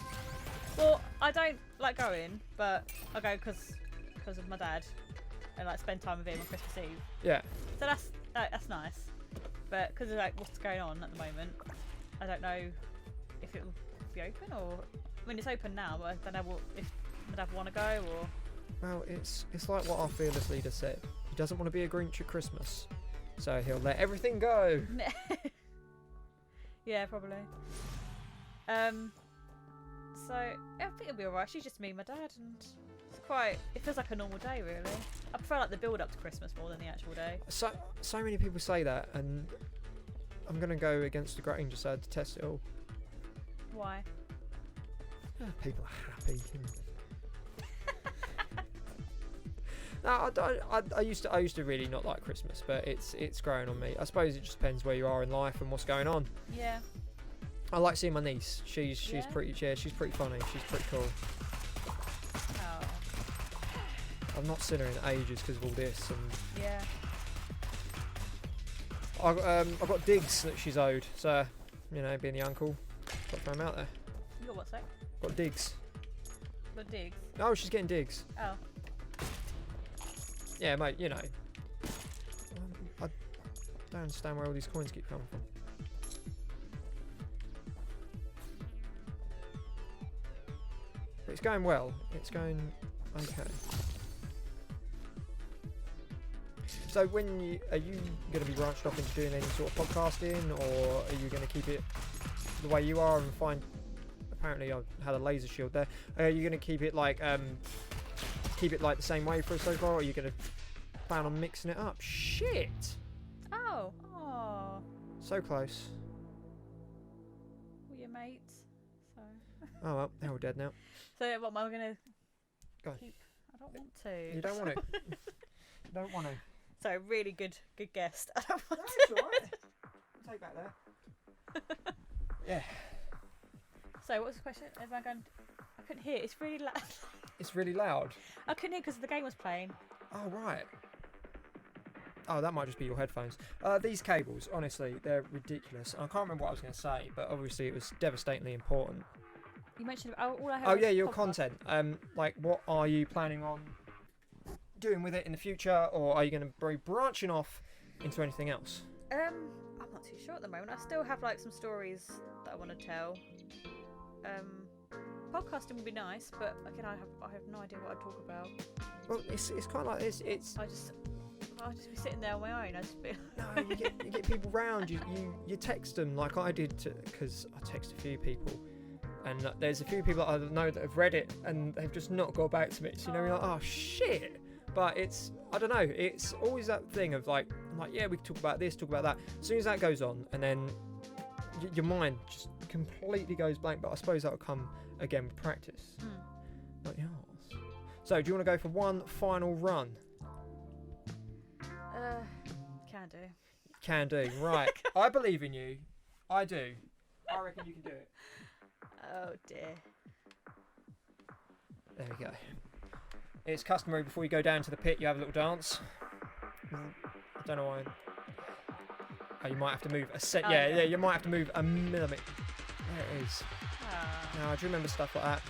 Well, I don't like going, but I go because of my dad, and like spend time with him on Christmas Eve. Yeah. So that's nice. But because of like what's going on at the moment, I don't know if it will be open or. I mean, it's open now, but I don't know if my dad want to go or. Well, it's like what our fearless leader said. He doesn't want to be a Grinch at Christmas, so he'll let everything go. Yeah, probably. So I think it'll be alright. She's just me and my dad, and it feels like a normal day, really. I prefer like the build up to Christmas more than the actual day. So many people say that, and I'm gonna go against the grain just so I detest it all. Why? People are happy. No, I used to really not like Christmas, but it's growing on me. I suppose it just depends where you are in life and what's going on. Yeah. I like seeing my niece. She's Yeah? pretty. Yeah, she's pretty funny. She's pretty cool. Oh. I've not seen her in ages because of all this, and Yeah. I've got digs that she's owed. So, you know, being the uncle, got to throw them out there. You got what, sec? Got digs. Got digs. Oh, she's getting digs. Oh. Yeah, mate. You know, I don't understand where all these coins keep coming from. But it's going well. It's going okay. So are you going to be branched off into doing any sort of podcasting, or are you going to keep it the way you are and find? Apparently, I had a laser shield there. Are you going to keep it like the same way for so far, or are you going to plan on mixing it up? Shit! Oh. Oh. So close. All your mates. So. Oh well, they're all dead now. So what am I gonna Go on. keep? I don't want to. You don't want to. You don't want to. So really good guest. I don't want That's alright. Take back there. Yeah. So what was the question? Am I going? I couldn't hear. It's really loud. It's really loud. I couldn't hear because the game was playing. Oh right. Oh, that might just be your headphones. These cables, honestly, they're ridiculous. I can't remember what I was going to say, but obviously it was devastatingly important. You mentioned all I heard. Oh was yeah, your podcast. content. Like, what are you planning on doing with it in the future, or are you going to be branching off into anything else? I'm not too sure at the moment. I still have like some stories that I want to tell. Podcasting would be nice, but again, I have no idea what I'd talk about. Well, it's kind of like this. I'll just be sitting there on my own. I just be. No, you get people round. You text them like I did, because I text a few people, and there's a few people that I know that have read it and they've just not got back to me. So you're like, oh shit. But I don't know. It's always that thing of like, I'm like, yeah, we can talk about this, talk about that. As soon as that goes on, and then your mind just completely goes blank. But I suppose that'll come again with practice. Not yours. So, do you want to go for one final run? Can do. Can do. Right. I believe in you. I do. I reckon you can do it. Oh dear. There we go. It's customary before you go down to the pit, you have a little dance. I don't know why. Oh, you might have to move a set. Oh, yeah, you might have to move a millimetre. There it is. Ah. Now, do you remember stuff like that?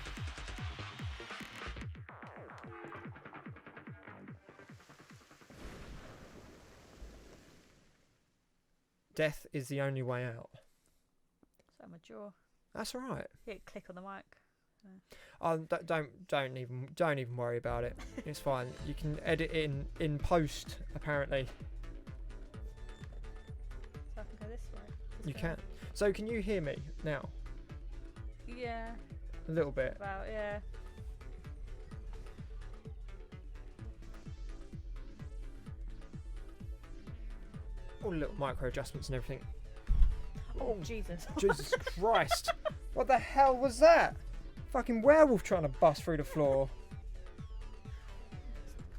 Death is the only way out. So my jaw. That's all right. Hit click on the mic. Oh, don't even worry about it. It's fine. You can edit in post, apparently. So I can go this way. You can. So can you hear me now? Yeah. A little bit. About yeah. All the little micro adjustments and everything. Oh Jesus. Jesus Christ! What the hell was that? Fucking werewolf trying to bust through the floor.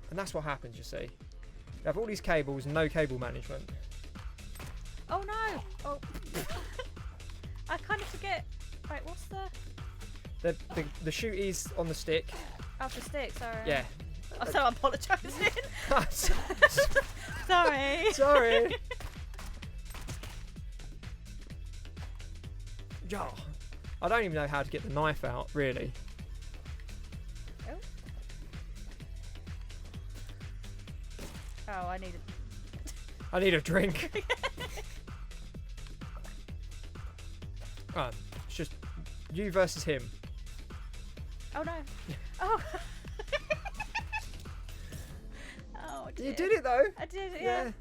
And that's what happens, you see. You have all these cables and no cable management. Oh no! Oh. I kind of forget. Wait, what's The shooties on the stick. oh, the stick? Sorry. Yeah. I'm so apologising. Sorry. Sorry. Yeah. I don't even know how to get the knife out, really. Oh. Oh, I need a drink. Right, it's just you versus him. Oh no. Oh. Oh dear. You did it though. I did it, yeah. The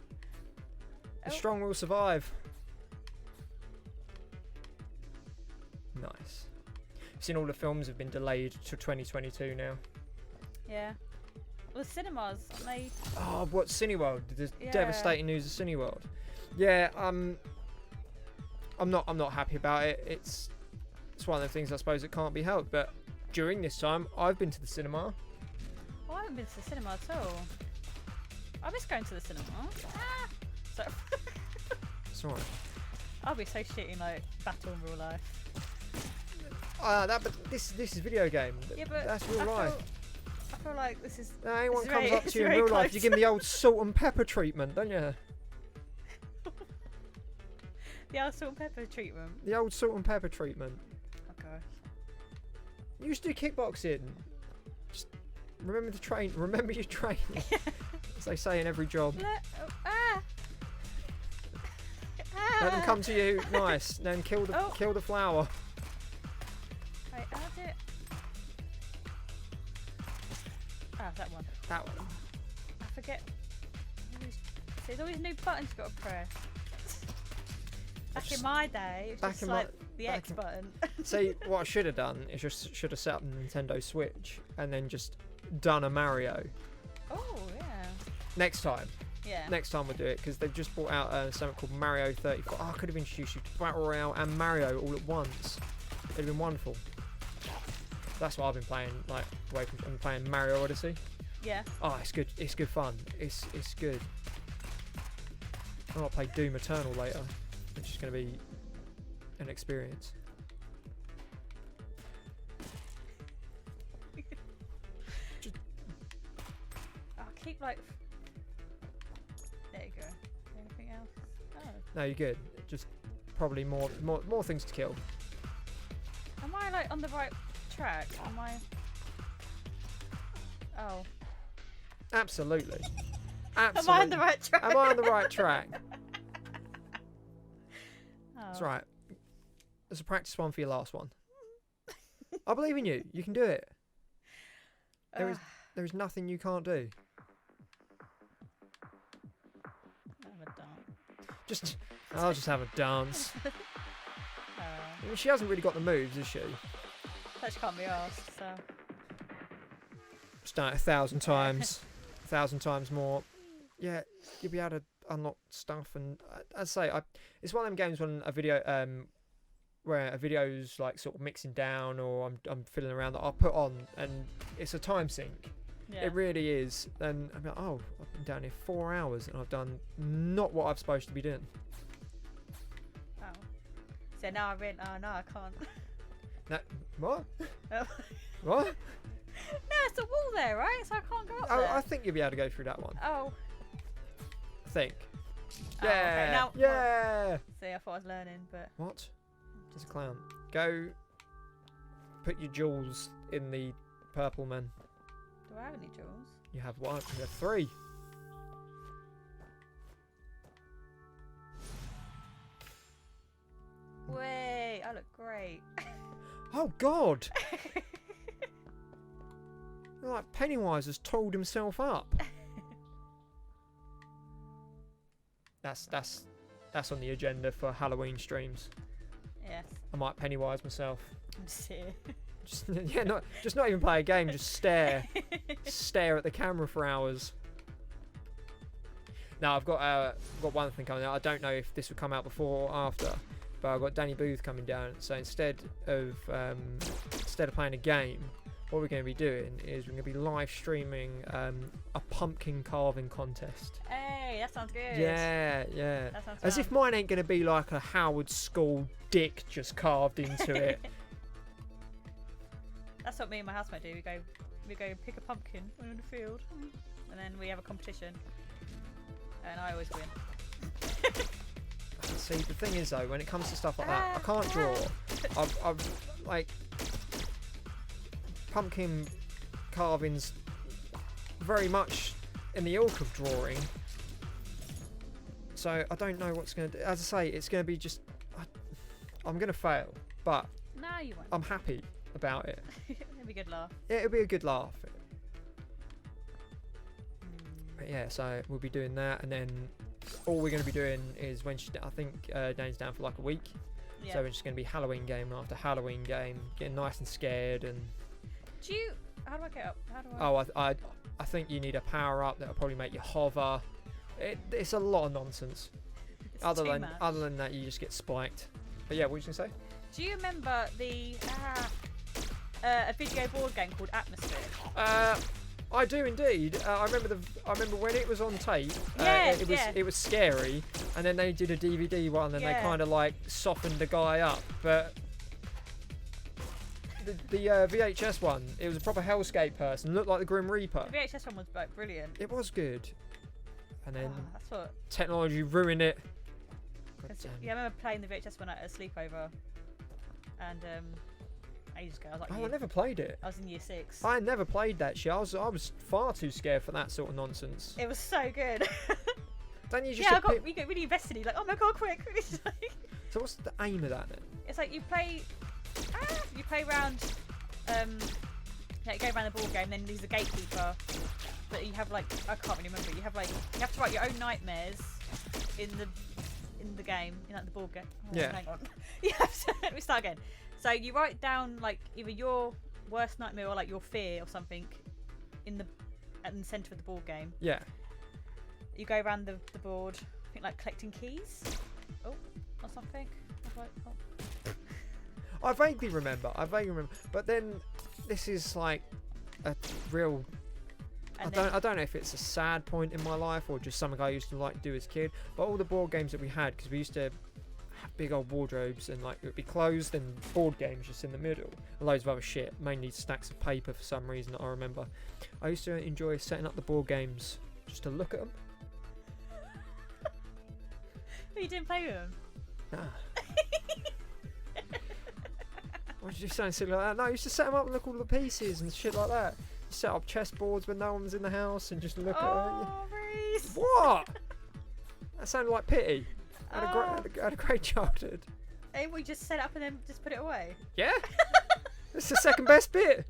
Oh. strong will survive. Nice. I've seen all the films have been delayed to 2022 now. Yeah. Well, the cinemas, aren't they? Oh, what Cineworld? The Yeah. devastating news of Cineworld. Yeah, I'm not happy about it. It's one of the things I suppose that can't be helped. But during this time, I've been to the cinema. Oh, I haven't been to the cinema at all. I miss going to the cinema. Ah! So It's alright. I'll be so shit in like battle in real life. But this is video game. Yeah, but that's real life. I feel like this is. Anyone it's comes very- up it's to you in very real life, close. you give them the old salt and pepper treatment, don't you? The old salt and pepper treatment. The old salt and pepper treatment. Oh gosh. You used to do kickboxing. Just remember to train. Remember your training. As they say in every job. Let them come to you. Nice. Then kill the flower. Wait, how do it? Ah, that one. That one. I forget. There's always new buttons you've got to press. Back in my day, it was just like the X button. See, what I should have done is just should have set up the Nintendo Switch and then just done a Mario. Oh, yeah. Next time. Yeah. Next time we'll do it because they've just brought out something called Mario 34. Oh, I could have introduced you to Battle Royale and Mario all at once. It'd have been wonderful. That's what I've been playing. Like, I've been playing Mario Odyssey. Yeah. Oh, it's good. It's good fun. It's good. I might play Doom Eternal later, which is going to be an experience. I'll keep like. There you go. Anything else? Oh. No, you're good. Just probably more things to kill. Am I like on the right track? Am I? Oh. Absolutely. Am I on the right track? Am I on the right track? Oh. That's right. There's a practice one for your last one. I believe in you. You can do it. There is nothing you can't do. I'll just have a dance. I mean, she hasn't really got the moves, has she? That can't be asked, so. Just done it 1,000 times. 1,000 times more. Yeah, you'll be able to unlock stuff, and as I say, it's one of them games when a video, where a video's like sort of mixing down, or I'm fiddling around, that I'll put on, and it's a time sink. Yeah. It really is. And I'm like, oh, I've been down here 4 hours, and I've done not what I'm supposed to be doing. Oh. So now no, I can't. No, what? Oh. What? No, it's a wall there, right? So I can't go up Oh, there. I think you'll be able to go through that one. Oh. I think. Oh, Yeah. okay. Now, yeah. See, I thought I was learning, but. What? Just a clown. Go. Put your jewels in the purple man. Do I have any jewels? You have one. You have 3. Wait, I look great. Oh God! You're like Pennywise has told himself up. That's on the agenda for Halloween streams. Yes. I might Pennywise myself. I'm just here. Just not even play a game. Just stare at the camera for hours. Now I've got one thing coming out. I don't know if this will come out before or after, but I've got Danny Booth coming down. So instead of playing a game, what we're going to be doing is we're going to be live streaming a pumpkin carving contest. Hey, that sounds good. Yeah. That sounds As fun. if mine ain't going to be like a Howard School dick just carved into it. That's what me and my housemate do. We go pick a pumpkin in the field, and then we have a competition, and I always win. See, the thing is though, when it comes to stuff like that, I can't draw. I've like pumpkin carvings very much in the ilk of drawing. So I don't know what's going to do. As I say, it's going to be just. I'm going to fail, but No, you won't. I'm happy about it. It'll be a good laugh. Yeah, it'll be a good laugh. But yeah, so we'll be doing that, and then all we're going to be doing is I think Dane's down for like a week. Yeah. So it's just going to be Halloween game after Halloween game, getting nice and scared. And How do I get up? How do I? I think you need a power up that'll probably make you hover. It's a lot of nonsense. It's Other too than much. that, you just get spiked. But yeah, what were you gonna say? Do you remember a video board game called Atmosphere? I do indeed. I remember when it was on tape. Yes, it was scary, and then they did a DVD one, and they kind of like softened the guy up. But the VHS one, it was a proper hellscape person. Looked like the Grim Reaper. The VHS one was like brilliant. It was good. And then that's what technology ruined it. Yeah, I remember playing the VHS one at a sleepover, and ages ago. I was like, I never played it. I was in year 6. I never played that shit. I was far too scared for that sort of nonsense. It was so good. Don't you just you get really invested. You're like, oh my god, quick! So what's the aim of that then? It's like you play around. You go around the board game. Then there's a gatekeeper. But you have like, I can't really remember. You have to write your own nightmares in the game, in like the board game. Oh, yeah. Hang on. Let me start again. So you write down like either your worst nightmare or like your fear or something at the centre of the board game. Yeah. You go around the board, I think like collecting keys. Oh, or something. I vaguely remember. But then this is like a real. I don't know if it's a sad point in my life or just something I used to like do as a kid. But all the board games that we had, because we used to have big old wardrobes and like it would be closed and board games just in the middle, and loads of other shit, mainly stacks of paper for some reason that I remember. I used to enjoy setting up the board games just to look at them. But you didn't play with them? Nah. Why did you say something like that? No, I used to set them up and look at all the pieces and shit like that. Set up chessboards when no one was in the house and just look at it. Oh, Reese! What? That sounded like pity. I had a great childhood. And we just set it up and then just put it away? Yeah? It's the second best bit.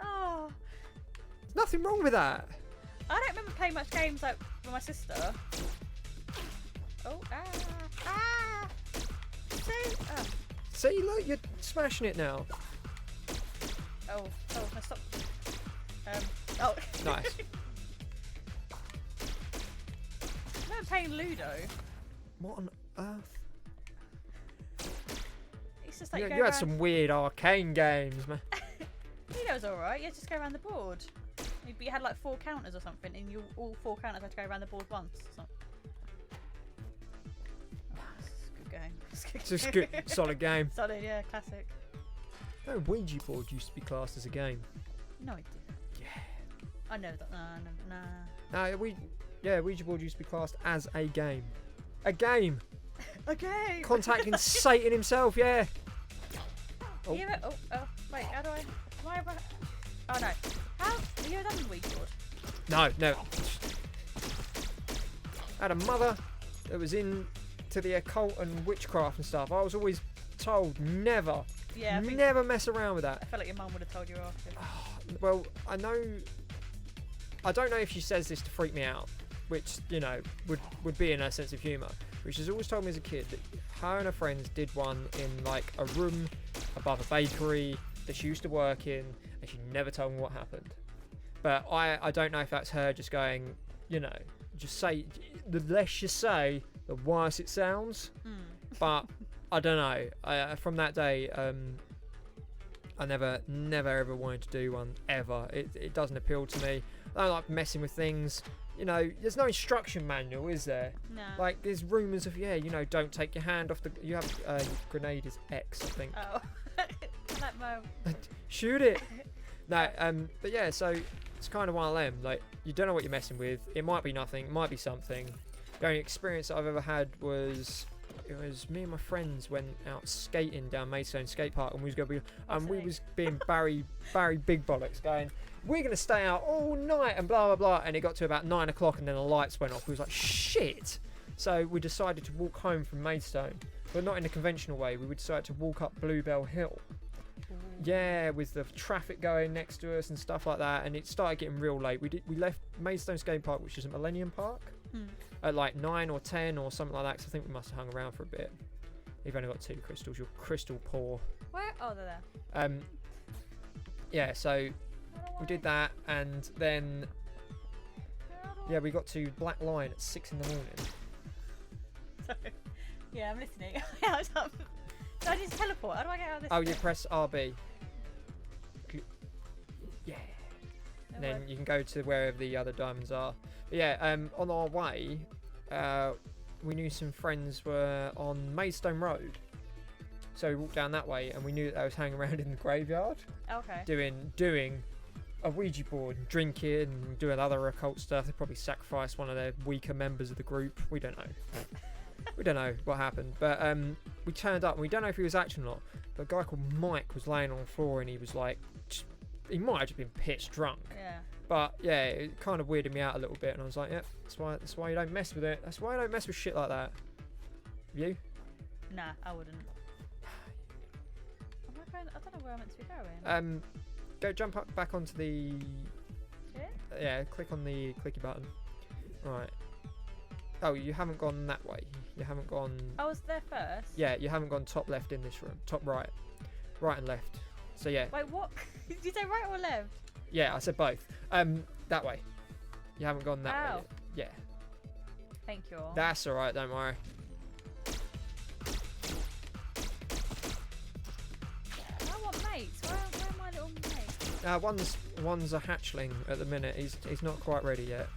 Oh. There's nothing wrong with that. I don't remember playing much games like with my sister. Oh, See, look, you're smashing it now. Oh, no, stop. Oh. Nice. I remember playing Ludo. What on earth? It's just like You had some weird arcane games, man. Ludo was alright. You just go around the board. But you had like 4 counters or something, and all 4 counters had to go around the board once. So. It's just good, solid game. Solid, yeah, classic. No, Ouija board used to be classed as a game. No, it didn't. Yeah. I know that. Nah. No, Ouija board used to be classed as a game. A game. A game. Contacting Satan himself, yeah. Oh. Yeah, wait, how do I? Oh no. How? Have you ever done the Ouija board? No, never. I had a mother that was into the occult and witchcraft and stuff. I was always told never mess around with that. I feel like your mum would have told you after. Well, I don't know if she says this to freak me out, which, you know, would be in her sense of humour. But she's always told me as a kid that her and her friends did one in like a room above a bakery that she used to work in, and she never told me what happened. But I don't know if that's her just going, you know, just say, the less you say, the worse it sounds. But I don't know. From that day, I never ever wanted to do one ever. It doesn't appeal to me. I don't like messing with things. You know, there's no instruction manual, is there? No. Like, there's rumours of, you know, don't take your hand off the. You have your grenade is X, I think. Oh, like Mo. Shoot it. No, but yeah, so it's kind of one of them. Like, you don't know what you're messing with. It might be nothing. It might be something. The only experience that I've ever had was me and my friends went out skating down Maidstone Skate Park, and we was being Barry Big Bollocks, going, we're going to stay out all night and blah blah blah. And it got to about 9 o'clock, and then the lights went off. We was like, shit. So we decided to walk home from Maidstone, but not in a conventional way. We decided to walk up Bluebell Hill. Yeah, with the traffic going next to us and stuff like that, and it started getting real late. We left Maidstone Skate Park, which is at Millennium Park, at like 9 or 10 or something like that, because I think we must have hung around for a bit. You've only got 2 crystals. You're crystal poor. Where? Oh, they're there. Yeah, so we did that, and then we got to Black Lion at 6 in the morning. Sorry. Yeah, I'm listening. So I just teleport. How do I get out of this? Oh, you press RB. Yeah. No And then way. you can go to wherever the other diamonds are. But yeah, on our way, we knew some friends were on Maidstone Road. So we walked down that way, and we knew that they was hanging around in the graveyard, Okay. doing a Ouija board, and drinking, and doing other occult stuff. They probably sacrificed one of their weaker members of the group. We don't know. We don't know what happened. But we turned up, and we don't know if he was actually or not. But a guy called Mike was laying on the floor, and he was like, he might have just been pissed drunk. Yeah. But yeah, it kind of weirded me out a little bit, and I was like, yeah, that's why you don't mess with it. That's why I don't mess with shit like that. You? Nah, I wouldn't. I don't know where I'm meant to be going. Go jump up back onto the. Here? Yeah, click on the clicky button. Right. Oh, you haven't gone that way. You haven't gone. I was there first. Yeah, you haven't gone top left in this room. Top right. Right and left. So yeah. Wait, what? Did you say right or left? Yeah, I said both. That way. You haven't gone that way Ow. yet. Yeah. Thank you. That's alright, don't worry. I want mates. Where are my little mates? One's a hatchling at the minute. He's not quite ready yet.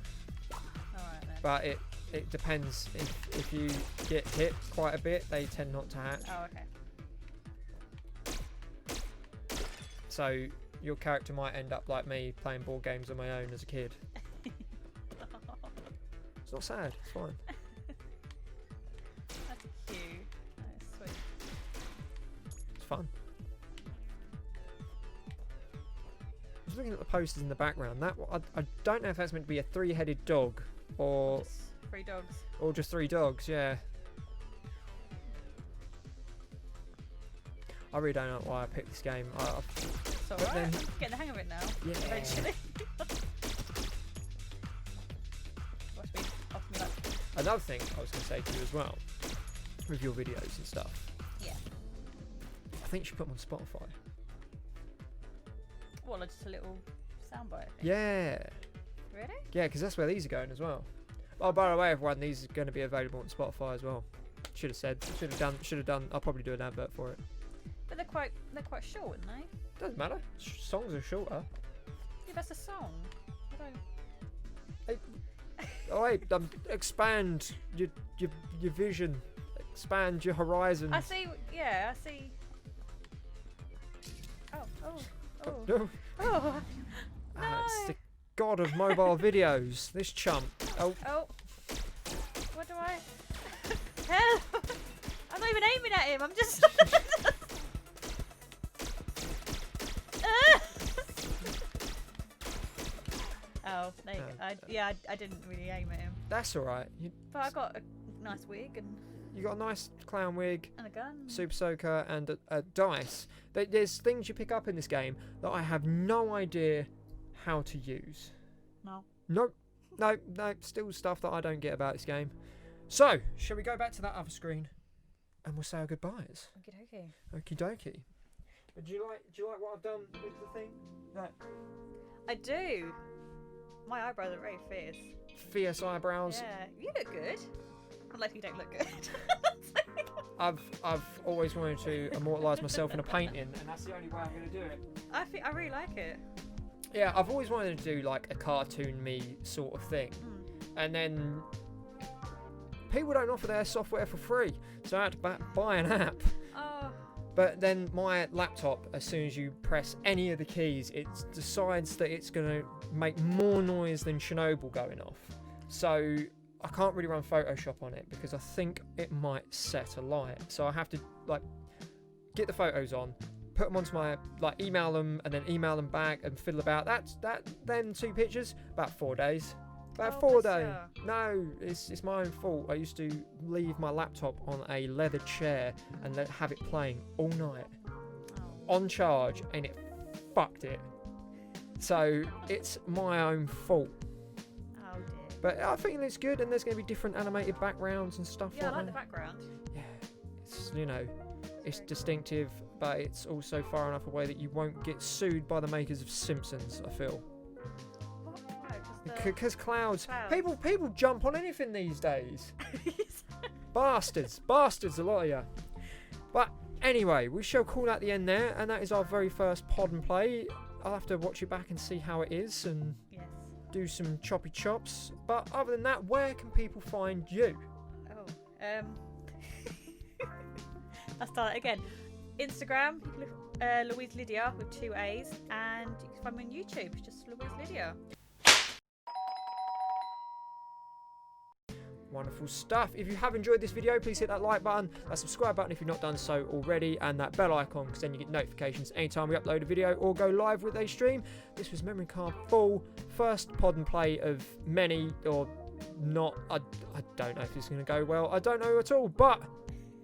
Alright then. But it depends. If you get hit quite a bit, they tend not to hatch. Oh, okay. So your character might end up like me, playing board games on my own as a kid. It's not sad. It's fine. That's cute. That's sweet. It's fun. I was looking at the posters in the background. I don't know if that's meant to be a three-headed dog or Just 3 dogs. just 3 dogs. Yeah. I really don't know why I picked this game. It's But alright. then- I'm getting the hang of it now. Yeah. Eventually. Watch me. Off me like. Another thing I was going to say to you as well, with your videos and stuff. Yeah. I think you should put them on Spotify. What, like just a little soundbite thing? Yeah. Really? Yeah, because that's where these are going as well. Oh, by the way, everyone, these are going to be available on Spotify as well. Should have said. Should have done. I'll probably do an advert for it. But they're quite short, aren't they? Doesn't matter. Songs are shorter. Yeah, that's a song. I don't. Oh wait, expand your vision. Expand your horizons. I see. Yeah, I see. Oh. No. Oh. It's the god of mobile videos. This chump. Oh. Oh. What do I? Help! I'm not even aiming at him. I'm just. Oh, there you go. I didn't really aim at him. That's alright. But I got a nice wig and You got a nice clown wig, a gun. super soaker, and a dice. There's things you pick up in this game that I have no idea how to use. No. No, still stuff that I don't get about this game. So, shall we go back to that other screen, and we'll say our goodbyes? Okay. Okie dokie. Do you like what I've done with the thing? Right. I do. My eyebrows are very fierce. Fierce eyebrows. Yeah, you look good. Unless you don't look good. I've always wanted to immortalise myself in a painting, and that's the only way I'm going to do it. I really like it. Yeah, I've always wanted to do like a cartoon me sort of thing, and then people don't offer their software for free, so I had to buy an app. Oh. But then my laptop, as soon as you press any of the keys, it decides that it's going to make more noise than Chernobyl going off. So I can't really run Photoshop on it because I think it might set alight. So I have to like get the photos on, put them onto my email them, and then email them back and fiddle about. Then 2 pictures, about 4 days. About 4 days. No, it's my own fault. I used to leave my laptop on a leather chair and have it playing all night on charge, and it fucked it. So it's my own fault. Oh dear. But I think it's good, and there's going to be different animated backgrounds and stuff. Yeah, I like that. the background. Yeah, it's it's distinctive, but it's also far enough away that you won't get sued by the makers of Simpsons. I feel. Because clouds. People jump on anything these days. Bastards, a lot of you. But anyway, we shall call that the end there, and that is our very first pod and play. I'll have to watch it back and see how it is and Yes. do some choppy chops. But other than that, where can people find you? Oh, I'll start again. Instagram, Louise Lydia with 2 A's, and you can find me on YouTube, just Louise Lydia. Wonderful stuff. If you have enjoyed this video, please hit that like button, that subscribe button if you've not done so already, and that bell icon, because then you get notifications anytime we upload a video or go live with a stream. This was Memory Card Full, first pod and play of many, or not. I don't know if this is going to go well. I don't know at all, but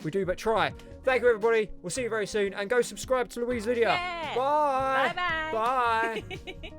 we do but try. Thank you, everybody. We'll see you very soon, and go subscribe to Louise Lydia. Yeah. Bye. Bye-bye. Bye.